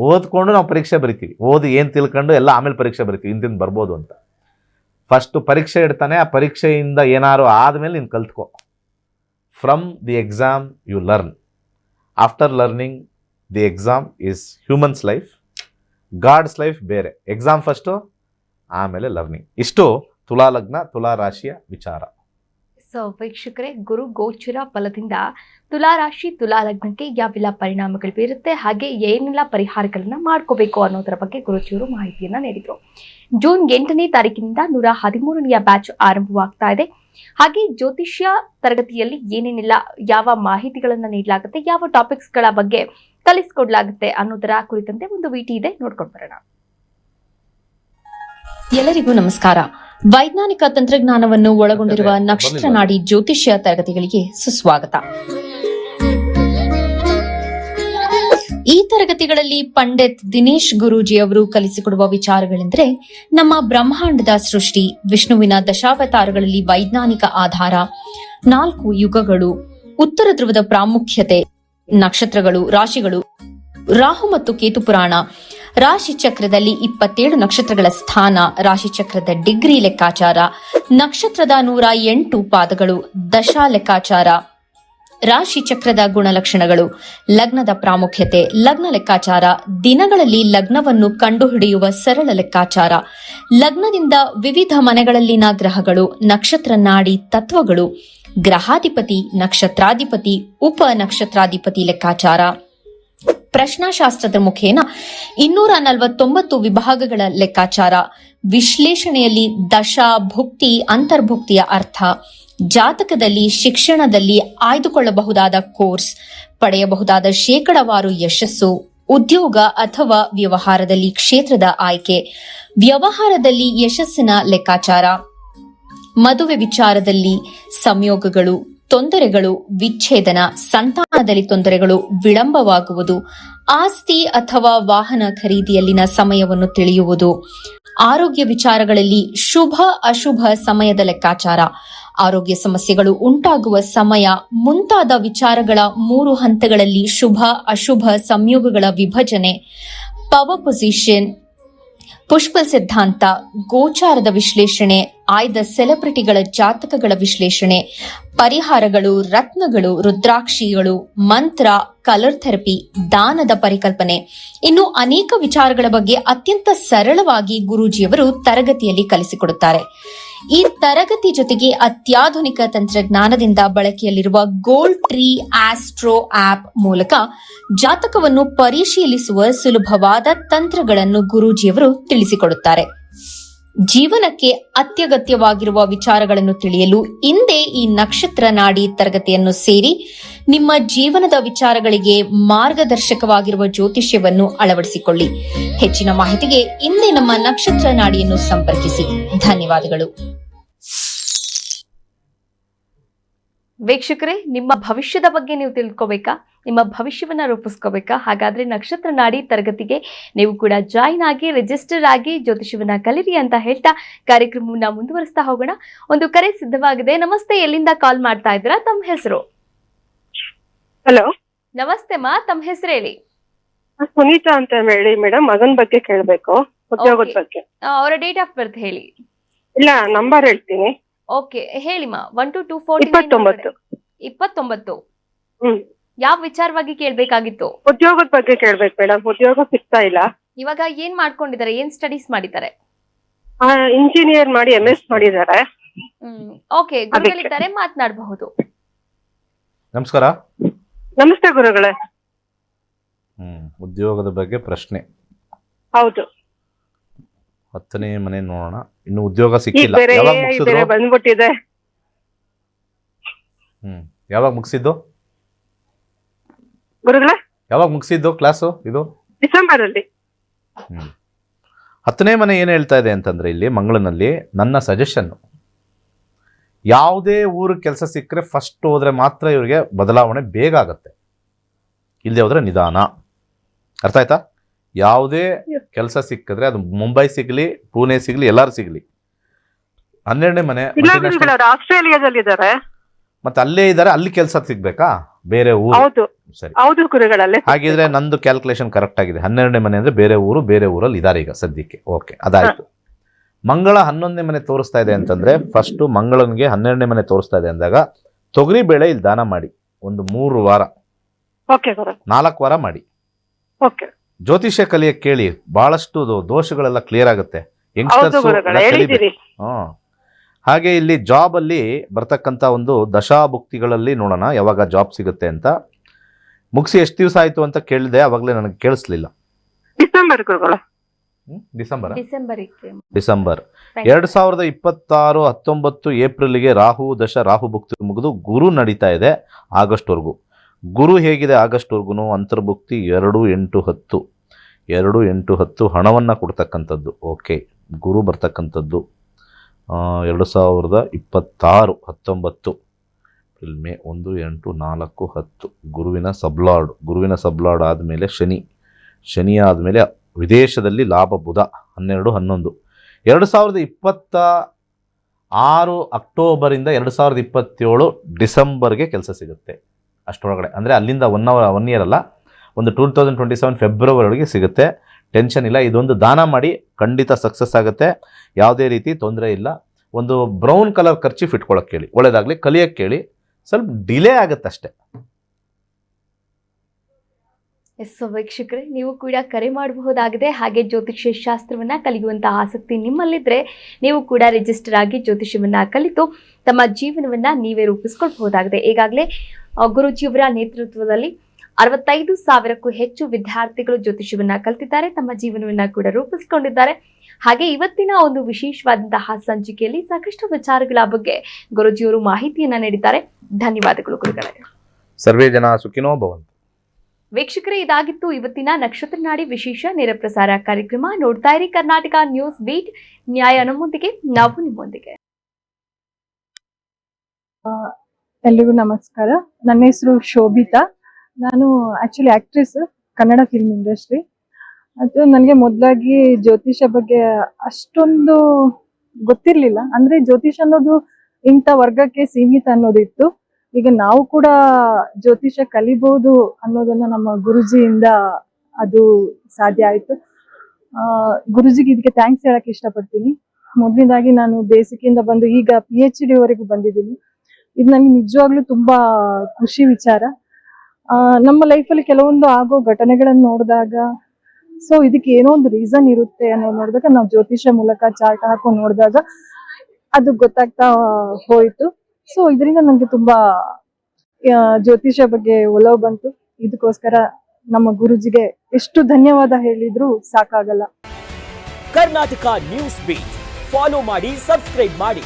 ಓದ್ಕೊಂಡು ನಾವು ಪರೀಕ್ಷೆ ಬರಿತೀವಿ, ಓದಿ ಏನು ತಿಳ್ಕೊಂಡು ಎಲ್ಲ ಆಮೇಲೆ ಪರೀಕ್ಷೆ ಬರಿತೀವಿ, ಇಂತಿಂದು ಬರ್ಬೋದು ಅಂತ. ಫಸ್ಟು ಪರೀಕ್ಷೆ ಇಡ್ತಾನೆ, ಆ ಪರೀಕ್ಷೆಯಿಂದ ಏನಾರು ಆದಮೇಲೆ ನೀನು ಕಲ್ತ್ಕೋ. From the exam you learn. After learning the exam is human's life, God's life ಬೇರೆ. ಎಕ್ಸಾಮ್ ಫಸ್ಟು, ಆಮೇಲೆ ಲರ್ನಿಂಗ್. ಇಷ್ಟು ತುಲಾ ಲಗ್ನ, ತುಲಾ ರಾಶಿಯ ವಿಚಾರ. ಸೊ ವೀಕ್ಷಕರೇ, ಗುರು ಗೋಚರ ಫಲದಿಂದ ತುಲಾ ರಾಶಿ, ತುಲಾ ಲಗ್ನಕ್ಕೆ ಯಾವೆಲ್ಲ ಪರಿಣಾಮಗಳು ಬೀರುತ್ತೆ, ಹಾಗೆ ಏನೆಲ್ಲ ಪರಿಹಾರಗಳನ್ನ ಮಾಡ್ಕೋಬೇಕು ಅನ್ನೋದರ ಬಗ್ಗೆ ಗುರುಜಿಯವರು ಮಾಹಿತಿಯನ್ನ ನೀಡಿದ್ರು. ಜೂನ್ 8ನೇ ತಾರೀಕಿನಿಂದ 113ನೆಯ ಬ್ಯಾಚ್ ಆರಂಭವಾಗ್ತಾ ಇದೆ. ಹಾಗೆ ಜ್ಯೋತಿಷ್ಯ ತರಗತಿಯಲ್ಲಿ ಏನೇನೆಲ್ಲ ಯಾವ ಮಾಹಿತಿಗಳನ್ನ ನೀಡಲಾಗುತ್ತೆ, ಯಾವ ಟಾಪಿಕ್ಸ್ಗಳ ಬಗ್ಗೆ ಕಲಿಸಿಕೊಡ್ಲಾಗುತ್ತೆ ಅನ್ನೋದರ ಕುರಿತಂತೆ ಒಂದು ವಿಟಿ ಇದೆ, ನೋಡ್ಕೊಂಡು ಬರೋಣ. ಎಲ್ಲರಿಗೂ ನಮಸ್ಕಾರ. ವೈಜ್ಞಾನಿಕ ತಂತ್ರಜ್ಞಾನವನ್ನು ಒಳಗೊಂಡಿರುವ ನಕ್ಷತ್ರ ನಾಡಿ ಜ್ಯೋತಿಷ್ಯ ತರಗತಿಗಳಿಗೆ ಸುಸ್ವಾಗತ. ಈ ತರಗತಿಗಳಲ್ಲಿ ಪಂಡಿತ್ ದಿನೇಶ್ ಗುರೂಜಿ ಅವರು ಕಲಿಸಿಕೊಡುವ ವಿಚಾರಗಳೆಂದರೆ, ನಮ್ಮ ಬ್ರಹ್ಮಾಂಡದ ಸೃಷ್ಟಿ, ವಿಷ್ಣುವಿನ ದಶಾವತಾರಗಳಲ್ಲಿ ವೈಜ್ಞಾನಿಕ ಆಧಾರ, 4 ಯುಗಗಳು, ಉತ್ತರ ಧ್ರುವದ ಪ್ರಾಮುಖ್ಯತೆ, ನಕ್ಷತ್ರಗಳು, ರಾಶಿಗಳು, ರಾಹು ಮತ್ತು ಕೇತು ಪುರಾಣ, ರಾಶಿ ಚಕ್ರದಲ್ಲಿ 27 ನಕ್ಷತ್ರಗಳ ಸ್ಥಾನ, ರಾಶಿ ಚಕ್ರದ ಡಿಗ್ರಿ ಲೆಕ್ಕಾಚಾರ, ನಕ್ಷತ್ರದ 108 ಪಾದಗಳು, ದಶಾ ಲೆಕ್ಕಾಚಾರ, ರಾಶಿ ಚಕ್ರದ ಗುಣಲಕ್ಷಣಗಳು, ಲಗ್ನದ ಪ್ರಾಮುಖ್ಯತೆ, ಲಗ್ನ ಲೆಕ್ಕಾಚಾರ, ದಿನಗಳಲ್ಲಿ ಲಗ್ನವನ್ನು ಕಂಡುಹಿಡಿಯುವ ಸರಳ ಲೆಕ್ಕಾಚಾರ, ಲಗ್ನದಿಂದ ವಿವಿಧ ಮನೆಗಳಲ್ಲಿನ ಗ್ರಹಗಳು, ನಕ್ಷತ್ರ ನಾಡಿ ತತ್ವಗಳು, ಗ್ರಹಾಧಿಪತಿ, ನಕ್ಷತ್ರಾಧಿಪತಿ, ಉಪ ನಕ್ಷತ್ರಾಧಿಪತಿ ಲೆಕ್ಕಾಚಾರ, ಪ್ರಶ್ನಾಶಾಸ್ತ್ರದ ಮುಖೇನ 249 ವಿಭಾಗಗಳ ಲೆಕ್ಕಾಚಾರ, ವಿಶ್ಲೇಷಣೆಯಲ್ಲಿ ದಶಾ, ಭುಕ್ತಿ, ಅಂತರ್ಭುಕ್ತಿಯ ಅರ್ಥ, ಜಾತಕದಲ್ಲಿ, ಶಿಕ್ಷಣದಲ್ಲಿ ಆಯ್ದುಕೊಳ್ಳಬಹುದಾದ ಕೋರ್ಸ್, ಪಡೆಯಬಹುದಾದ ಶೇಕಡವಾರು ಯಶಸ್ಸು, ಉದ್ಯೋಗ ಅಥವಾ ವ್ಯವಹಾರದಲ್ಲಿ ಕ್ಷೇತ್ರದ ಆಯ್ಕೆ, ವ್ಯವಹಾರದಲ್ಲಿ ಯಶಸ್ಸಿನ ಲೆಕ್ಕಾಚಾರ, ಮದುವೆ ವಿಚಾರದಲ್ಲಿ ಸಂಯೋಗಗಳು, ತೊಂದರೆಗಳು, ವಿಚ್ಛೇದನ, ಸಂತಾನದಲ್ಲಿ ತೊಂದರೆಗಳು, ವಿಳಂಬವಾಗುವುದು, ಆಸ್ತಿ ಅಥವಾ ವಾಹನ ಖರೀದಿಯಲ್ಲಿನ ಸಮಯವನ್ನು ತಿಳಿಯುವುದು, ಆರೋಗ್ಯ ವಿಚಾರಗಳಲ್ಲಿ ಶುಭ ಅಶುಭ ಸಮಯದ ಲೆಕ್ಕಾಚಾರ, ಆರೋಗ್ಯ ಸಮಸ್ಯೆಗಳು ಉಂಟಾಗುವ ಸಮಯ ಮುಂತಾದ ವಿಚಾರಗಳ 3 ಹಂತಗಳಲ್ಲಿ ಶುಭ ಅಶುಭ ಸಂಯೋಗಗಳ ವಿಭಜನೆ, ಪವರ್ ಪೊಸಿಷನ್, ಪುಷ್ಪಲ್ ಸಿದ್ಧಾಂತ, ಗೋಚಾರದ ವಿಶ್ಲೇಷಣೆ, ಆಯ್ದ ಸೆಲೆಬ್ರಿಟಿಗಳ ಜಾತಕಗಳ ವಿಶ್ಲೇಷಣೆ, ಪರಿಹಾರಗಳು, ರತ್ನಗಳು, ರುದ್ರಾಕ್ಷಿಗಳು, ಮಂತ್ರ, ಕಲರ್ ಥೆರಪಿ, ದಾನದ ಪರಿಕಲ್ಪನೆ, ಇನ್ನು ಅನೇಕ ವಿಚಾರಗಳ ಬಗ್ಗೆ ಅತ್ಯಂತ ಸರಳವಾಗಿ ಗುರೂಜಿಯವರು ತರಗತಿಯಲ್ಲಿ ಕಲಿಸಿಕೊಡುತ್ತಾರೆ. ಈ ತರಗತಿ ಜೊತೆಗೆ ಅತ್ಯಾಧುನಿಕ ತಂತ್ರಜ್ಞಾನದಿಂದ ಬಳಕೆಯಲ್ಲಿರುವ ಗೋಲ್ಡ್ ಟ್ರೀ ಆಸ್ಟ್ರೋ ಆಪ್ ಮೂಲಕ ಜಾತಕವನ್ನು ಪರಿಶೀಲಿಸುವ ಸುಲಭವಾದ ತಂತ್ರಗಳನ್ನು ಗುರೂಜಿಯವರು ತಿಳಿಸಿಕೊಡುತ್ತಾರೆ. ಜೀವನಕ್ಕೆ ಅತ್ಯಗತ್ಯವಾಗಿರುವ ವಿಚಾರಗಳನ್ನು ತಿಳಿಯಲು ಇಂದೇ ಈ ನಕ್ಷತ್ರ ನಾಡಿ ತರಗತಿಯನ್ನು ಸೇರಿ ನಿಮ್ಮ ಜೀವನದ ವಿಚಾರಗಳಿಗೆ ಮಾರ್ಗದರ್ಶಕವಾಗಿರುವ ಜ್ಯೋತಿಷ್ಯವನ್ನು ಅಳವಡಿಸಿಕೊಳ್ಳಿ. ಹೆಚ್ಚಿನ ಮಾಹಿತಿಗೆ ಇಂದೇ ನಮ್ಮ ನಕ್ಷತ್ರ ನಾಡಿಯನ್ನು ಸಂಪರ್ಕಿಸಿ. ಧನ್ಯವಾದಗಳು. ವೀಕ್ಷಕರೇ, ನಿಮ್ಮ ಭವಿಷ್ಯದ ಬಗ್ಗೆ ನೀವು ತಿಳ್ಕೋಬೇಕಾ? ನಿಮ್ಮ ಭವಿಷ್ಯವನ್ನ ರೂಪಿಸ್ಕೋಬೇಕಾ? ಹಾಗಾದ್ರೆ ನಕ್ಷತ್ರ ನಾಡಿ ತರಗತಿಗೆ ನೀವು ಕೂಡ ಜಾಯಿನ್ ಆಗಿ, ರಿಜಿಸ್ಟರ್ ಆಗಿ ಜ್ಯೋತಿಷ್ಯವನ್ನ ಕಲಿರಿ ಅಂತ ಹೇಳ್ತಾ ಕಾರ್ಯಕ್ರಮವನ್ನ ಮುಂದುವರಿಸ್ತಾ ಹೋಗೋಣ. ಒಂದು ಕರೆ ಸಿದ್ಧವಾಗಿದೆ. ನಮಸ್ತೆ, ಎಲ್ಲಿಂದ ಕಾಲ್ ಮಾಡ್ತಾ ಇದ್ದೀರಾ? ತಮ್ಮ ಹೆಸರು? ಹಲೋ, ನಮಸ್ತೆ ಮಾ, ತಮ್ಮ ಹೆಸರು ಹೇಳಿ. ಸುನೀತಾ ಅಂತ ಹೇಳಿ ಮೇಡಮ್. ಮಗನ ಬಗ್ಗೆ ಕೇಳಬೇಕು, ಉದ್ಯೋಗದ ಬಗ್ಗೆ. ಅವರ ಡೇಟ್ ಆಫ್ ಬರ್ತ್ ಹೇಳಿ. ಇಲ್ಲ, ನಂಬರ್ ಹೇಳ್ತೀನಿ. ಓಕೆ, ಹೇಳಿ ಮಾ. 1 to 2 29. 29. ಹ್ಮ್. ಯಾವ ವಿಚಾರವಾಗಿ ಕೇಳ್ಬೇಕಾಗಿತ್ತು? ಉದ್ಯೋಗದ ಬಗ್ಗೆ ಕೇಳ್ಬೇಕು ಮೇಡಮ್. ಉದ್ಯೋಗ ಸಿಗ್ತಾ ಇಲ್ಲ. ಇವಾಗ ಏನ್ ಮಾಡ್ಕೊಂಡಿದ್ದಾರೆ? ಏನ್ ಸ್ಟಡೀಸ್ ಮಾಡಿದ್ದಾರೆ? ಇಂಜಿನಿಯರ್ ಮಾಡಿ MS ಮಾಡಿದ್ದಾರೆ. ಓಕೆ, ಗುರುಗಳಿದ್ದಾರೆ, ಮಾತನಾಡಬಹುದು. ನಮಸ್ಕಾರ. ನಮಸ್ತೆ ಗುರುಗಳೇ. ಉದ್ಯೋಗದ ಬಗ್ಗೆ ಪ್ರಶ್ನೆ. ಹೌದು. 10ನೇ ಮನೆ ನೋಡೋಣ. ಇನ್ನು ಉದ್ಯೋಗ ಈಗ ಸಿಕ್ಕಿಲ್ಲ. ಬೇರೆ ಯಾವಾಗ ಮುಗಿಸಿದ್ರು? ಬಂದ್ಬಿಟ್ಟಿದೆ. ಯಾವಾಗ ಮುಗಿಸಿದ್ದು ಗುರುಗಳೇ? ಯಾವಾಗ ಮುಗಿಸಿದ್ದು ಕ್ಲಾಸು? ಇದು ಡಿಸೆಂಬರ್ ಅಲ್ಲಿ. 10ನೇ ಮನೆ ಏನು ಹೇಳ್ತಾ ಇದೆ ಅಂತಂದ್ರೆ, ಇಲ್ಲಿ ಮಂಗಳನಲ್ಲಿ ನನ್ನ ಸಜೆಷನ್, ಯಾವುದೇ ಊರು ಕೆಲಸ ಸಿಕ್ಕರೆ ಫಸ್ಟ್ ಹೋದ್ರೆ ಮಾತ್ರ ಇವರಿಗೆ ಬದಲಾವಣೆ ಬೇಗ ಆಗುತ್ತೆ, ಇಲ್ಲದೆ ಹೋದ್ರೆ ನಿಧಾನ. ಅರ್ಥ ಆಯ್ತಾ? ಯಾವುದೇ ಕೆಲಸ ಸಿಕ್ಕಿದ್ರೆ ಅದು ಮುಂಬೈ ಸಿಗ್ಲಿ, ಪುಣೆ ಸಿಗ್ಲಿ, ಎಲ್ಲಾರು ಸಿಗ್ಲಿ. 12ನೇ ಮನೆ ಆಸ್ಟ್ರೇಲಿಯಾದಲ್ಲಿ ಇದ್ದಾರೆ, ಮತ್ತೆ ಅಲ್ಲೇ ಇದ್ದಾರೆ. ಅಲ್ಲಿ ಕೆಲಸ ಸಿಗ್ಬೇಕಾ? ಬೇರೆ ಊರು. ಹೌದು ಸರಿ, ಹೌದು ಗುರುಗಳಲ್ಲೇ. ಹಾಗಿದ್ರೆ ನಂದು ಕ್ಯಾಲ್ಕುಲೇಷನ್ ಕರೆಕ್ಟ್ ಆಗಿದೆ. 12ನೇ ಮನೆ ಅಂದ್ರೆ ಬೇರೆ ಊರು, ಬೇರೆ ಊರಲ್ಲಿ ಇದ್ದಾರೆ ಈಗ ಸದ್ಯಕ್ಕೆ. ಓಕೆ, ಅದಾಯ್ತು. ಮಂಗಳ 11ನೇ ಮನೆ ತೋರಿಸ್ತಾ ಇದೆ ಅಂತಂದ್ರೆ, ಫಸ್ಟ್ ಮಂಗಳನಿಗೆ 12ನೇ ಮನೆ ತೋರಿಸ್ತಾ ಇದೆ ಅಂದಾಗ ತೊಗರಿ ಬೇಳೆ ಇಲ್ಲಿ ದಾನ ಮಾಡಿ ಒಂದು 3 ವಾರ, 4 ವಾರ ಮಾಡಿ. ಜ್ಯೋತಿಷ್ಯ ಕಲಿಯಕ್ಕೆ ಕೇಳಿ, ಬಹಳಷ್ಟು ದೋಷಗಳೆಲ್ಲ ಕ್ಲಿಯರ್ ಆಗುತ್ತೆ. ಯಂಗ್ಸ್ಟರ್ಸ್. ಹಾಗೆ ಇಲ್ಲಿ ಜಾಬ್ ಅಲ್ಲಿ ಬರ್ತಕ್ಕಂಥ ಒಂದು ದಶಾಭುಕ್ತಿಗಳಲ್ಲಿ ನೋಡೋಣ ಯಾವಾಗ ಜಾಬ್ ಸಿಗುತ್ತೆ ಅಂತ. ಮುಗಿಸಿ ಎಷ್ಟು ದಿವಸ ಆಯ್ತು ಅಂತ ಕೇಳಿದೆ, ಅವಾಗಲೇ ನನಗೆ ಕೇಳಿಸ್ಲಿಲ್ಲ. ಡಿಸೆಂಬರ್ 2026 19 ಏಪ್ರಿಲ್ಗೆ ರಾಹು ದಶ, ರಾಹು ಭುಕ್ತಿ ಮುಗಿದು ಗುರು ನಡೀತಾ ಇದೆ ಆಗಸ್ಟ್ವರೆಗೂ. ಗುರು ಹೇಗಿದೆ ಆಗಸ್ಟ್ವರೆಗೂ? ಅಂತರ್ಭುಕ್ತಿ 2, 8, 10 2, 8, 10 ಹಣವನ್ನು ಕೊಡ್ತಕ್ಕಂಥದ್ದು. ಓಕೆ, ಗುರು ಬರ್ತಕ್ಕಂಥದ್ದು 2026 19 ಏಪ್ರಿಲ್, ಮೇ 1, 8, 4, 10 ಗುರುವಿನ ಸಬ್ಲಾರ್ಡ್ ಆದಮೇಲೆ ಶನಿ ಆದಮೇಲೆ ವಿದೇಶದಲ್ಲಿ ಲಾಭ ಬುಧ 12, 11 2026 ಅಕ್ಟೋಬರಿಂದ 2027 ಡಿಸೆಂಬರ್ಗೆ ಕೆಲಸ ಸಿಗುತ್ತೆ. ಅಷ್ಟರೊಳಗಡೆ ಅಂದರೆ ಅಲ್ಲಿಂದ 1 ಇಯರ್ ಅಲ್ಲ, ಒಂದು 2027 ಫೆಬ್ರವರಿವರೆಗೆ ಸಿಗುತ್ತೆ. ಟೆನ್ಷನ್ ಇಲ್ಲ. ಇದೊಂದು ದಾನ ಮಾಡಿ, ಖಂಡಿತ ಸಕ್ಸಸ್ ಆಗುತ್ತೆ, ಯಾವುದೇ ರೀತಿ ತೊಂದರೆ ಇಲ್ಲ. ಒಂದು ಬ್ರೌನ್ ಕಲರ್ ಖರ್ಚೀಫ್ ಇಟ್ಕೊಳ್ಳೋಕೆ ಕೇಳಿ, ಒಳ್ಳೇದಾಗಲಿ. ಕಲಿಯೋಕ್ಕೆ ಕೇಳಿ, ಸ್ವಲ್ಪ ಡಿಲೇ ಆಗುತ್ತಷ್ಟೆ. ಎಸ್ ವೀಕ್ಷಕರೇ, ನೀವು ಕೂಡ ಕರೆ ಮಾಡಬಹುದಾಗಿದೆ. ಹಾಗೆ ಜ್ಯೋತಿಷ್ಯ ಶಾಸ್ತ್ರವನ್ನ ಕಲಿಯುವಂತಹ ಆಸಕ್ತಿ ನಿಮ್ಮಲ್ಲಿದ್ರೆ ನೀವು ಕೂಡ ರಿಜಿಸ್ಟರ್ ಆಗಿ ಜ್ಯೋತಿಷ್ಯವನ್ನ ಕಲಿತು ತಮ್ಮ ಜೀವನವನ್ನ ನೀವೇ ರೂಪಿಸ್ಕೊಳ್ಬಹುದಾಗಿದೆ. ಈಗಾಗಲೇ ಗುರುಜಿಯವರ ನೇತೃತ್ವದಲ್ಲಿ 65,000ಕ್ಕೂ ಹೆಚ್ಚು ವಿದ್ಯಾರ್ಥಿಗಳು ಜ್ಯೋತಿಷ್ಯವನ್ನ ಕಲಿತಿದ್ದಾರೆ, ತಮ್ಮ ಜೀವನವನ್ನ ಕೂಡ ರೂಪಿಸಿಕೊಂಡಿದ್ದಾರೆ. ಹಾಗೆ ಇವತ್ತಿನ ಒಂದು ವಿಶೇಷವಾದಂತಹ ಸಂಚಿಕೆಯಲ್ಲಿ ಸಾಕಷ್ಟು ವಿಚಾರಗಳ ಬಗ್ಗೆ ಗುರುಜಿಯವರು ಮಾಹಿತಿಯನ್ನ ನೀಡಿದ್ದಾರೆ. ಧನ್ಯವಾದಗಳು ಗುರುಗಳೇ. ಸರ್ವೇ ಜನ ಸುಖಿನೋ ಭವಂತು. ವೀಕ್ಷಕರೇ, ಇದಾಗಿತ್ತು ಇವತ್ತಿನ ನಕ್ಷತ್ರ ನಾಡಿ ವಿಶೇಷ ನೇರ ಪ್ರಸಾರ ಕಾರ್ಯಕ್ರಮ. ನೋಡ್ತಾ ಇರಿ ಕರ್ನಾಟಕ ನ್ಯೂಸ್ ಬೀಟ್, ನ್ಯಾಯ ನಮ್ಮೊಂದಿಗೆ, ನಾವು ನಿಮ್ಮೊಂದಿಗೆ. ಎಲ್ರಿಗೂ ನಮಸ್ಕಾರ. ನನ್ನ ಹೆಸರು ಶೋಭಿತಾ. ನಾನು actually actress, Kannada film industry. ಅದು ನನಗೆ ಮೊದಲಾಗಿ ಜ್ಯೋತಿಷ ಬಗ್ಗೆ ಅಷ್ಟೊಂದು ಗೊತ್ತಿರ್ಲಿಲ್ಲ. ಅಂದ್ರೆ ಜ್ಯೋತಿಷ ಅನ್ನೋದು ಇಂಥ ವರ್ಗಕ್ಕೆ ಸೀಮಿತ ಅನ್ನೋದಿತ್ತು. ಈಗ ನಾವು ಕೂಡ ಜ್ಯೋತಿಷ ಕಲಿಬಹುದು ಅನ್ನೋದನ್ನ ನಮ್ಮ ಗುರುಜಿಯಿಂದ ಅದು ಸಾಧ್ಯ ಆಯ್ತು. ಗುರುಜಿಗೆ ಇದಕ್ಕೆ ಥ್ಯಾಂಕ್ಸ್ ಹೇಳಕ್ ಇಷ್ಟಪಡ್ತೀನಿ. ಮೊದಲನೇದಾಗಿ ನಾನು ಬೇಸಿಕ್ಕಿಂದ ಬಂದು ಈಗ PhD ವರೆಗೂ ಬಂದಿದ್ದೀನಿ. ಇದು ನನಗೆ ನಿಜವಾಗ್ಲೂ ತುಂಬಾ ಖುಷಿ ವಿಚಾರ. ನಮ್ಮ ಲೈಫಲ್ಲಿ ಕೆಲವೊಂದು ಆಗೋ ಘಟನೆಗಳನ್ನ ನೋಡಿದಾಗ, ಸೊ ಇದಕ್ಕೆ ಏನೋ ಒಂದು ರೀಸನ್ ಇರುತ್ತೆ ಅನ್ನೋದು ನೋಡಿದಾಗ, ನಾವು ಜ್ಯೋತಿಷ ಮೂಲಕ ಚಾರ್ಟ್ ಹಾಕೊಂಡು ನೋಡಿದಾಗ ಅದು ಗೊತ್ತಾಗ್ತಾ ಹೋಯ್ತು. ಸೊ ಇದರಿಂದ ನನಗೆ ತುಂಬಾ ಜ್ಯೋತಿಷ ಬಗ್ಗೆ ಒಲವು ಬಂತು. ಇದಕ್ಕೋಸ್ಕರ ನಮ್ಮ ಗುರುಜಿಗೆ ಎಷ್ಟು ಧನ್ಯವಾದ ಹೇಳಿದ್ರು ಸಾಕಾಗಲ್ಲ. ಕರ್ನಾಟಕ ನ್ಯೂಸ್ ಬೀಟ್ ಫಾಲೋ ಮಾಡಿ, ಸಬ್ಸ್ಕ್ರೈಬ್ ಮಾಡಿ.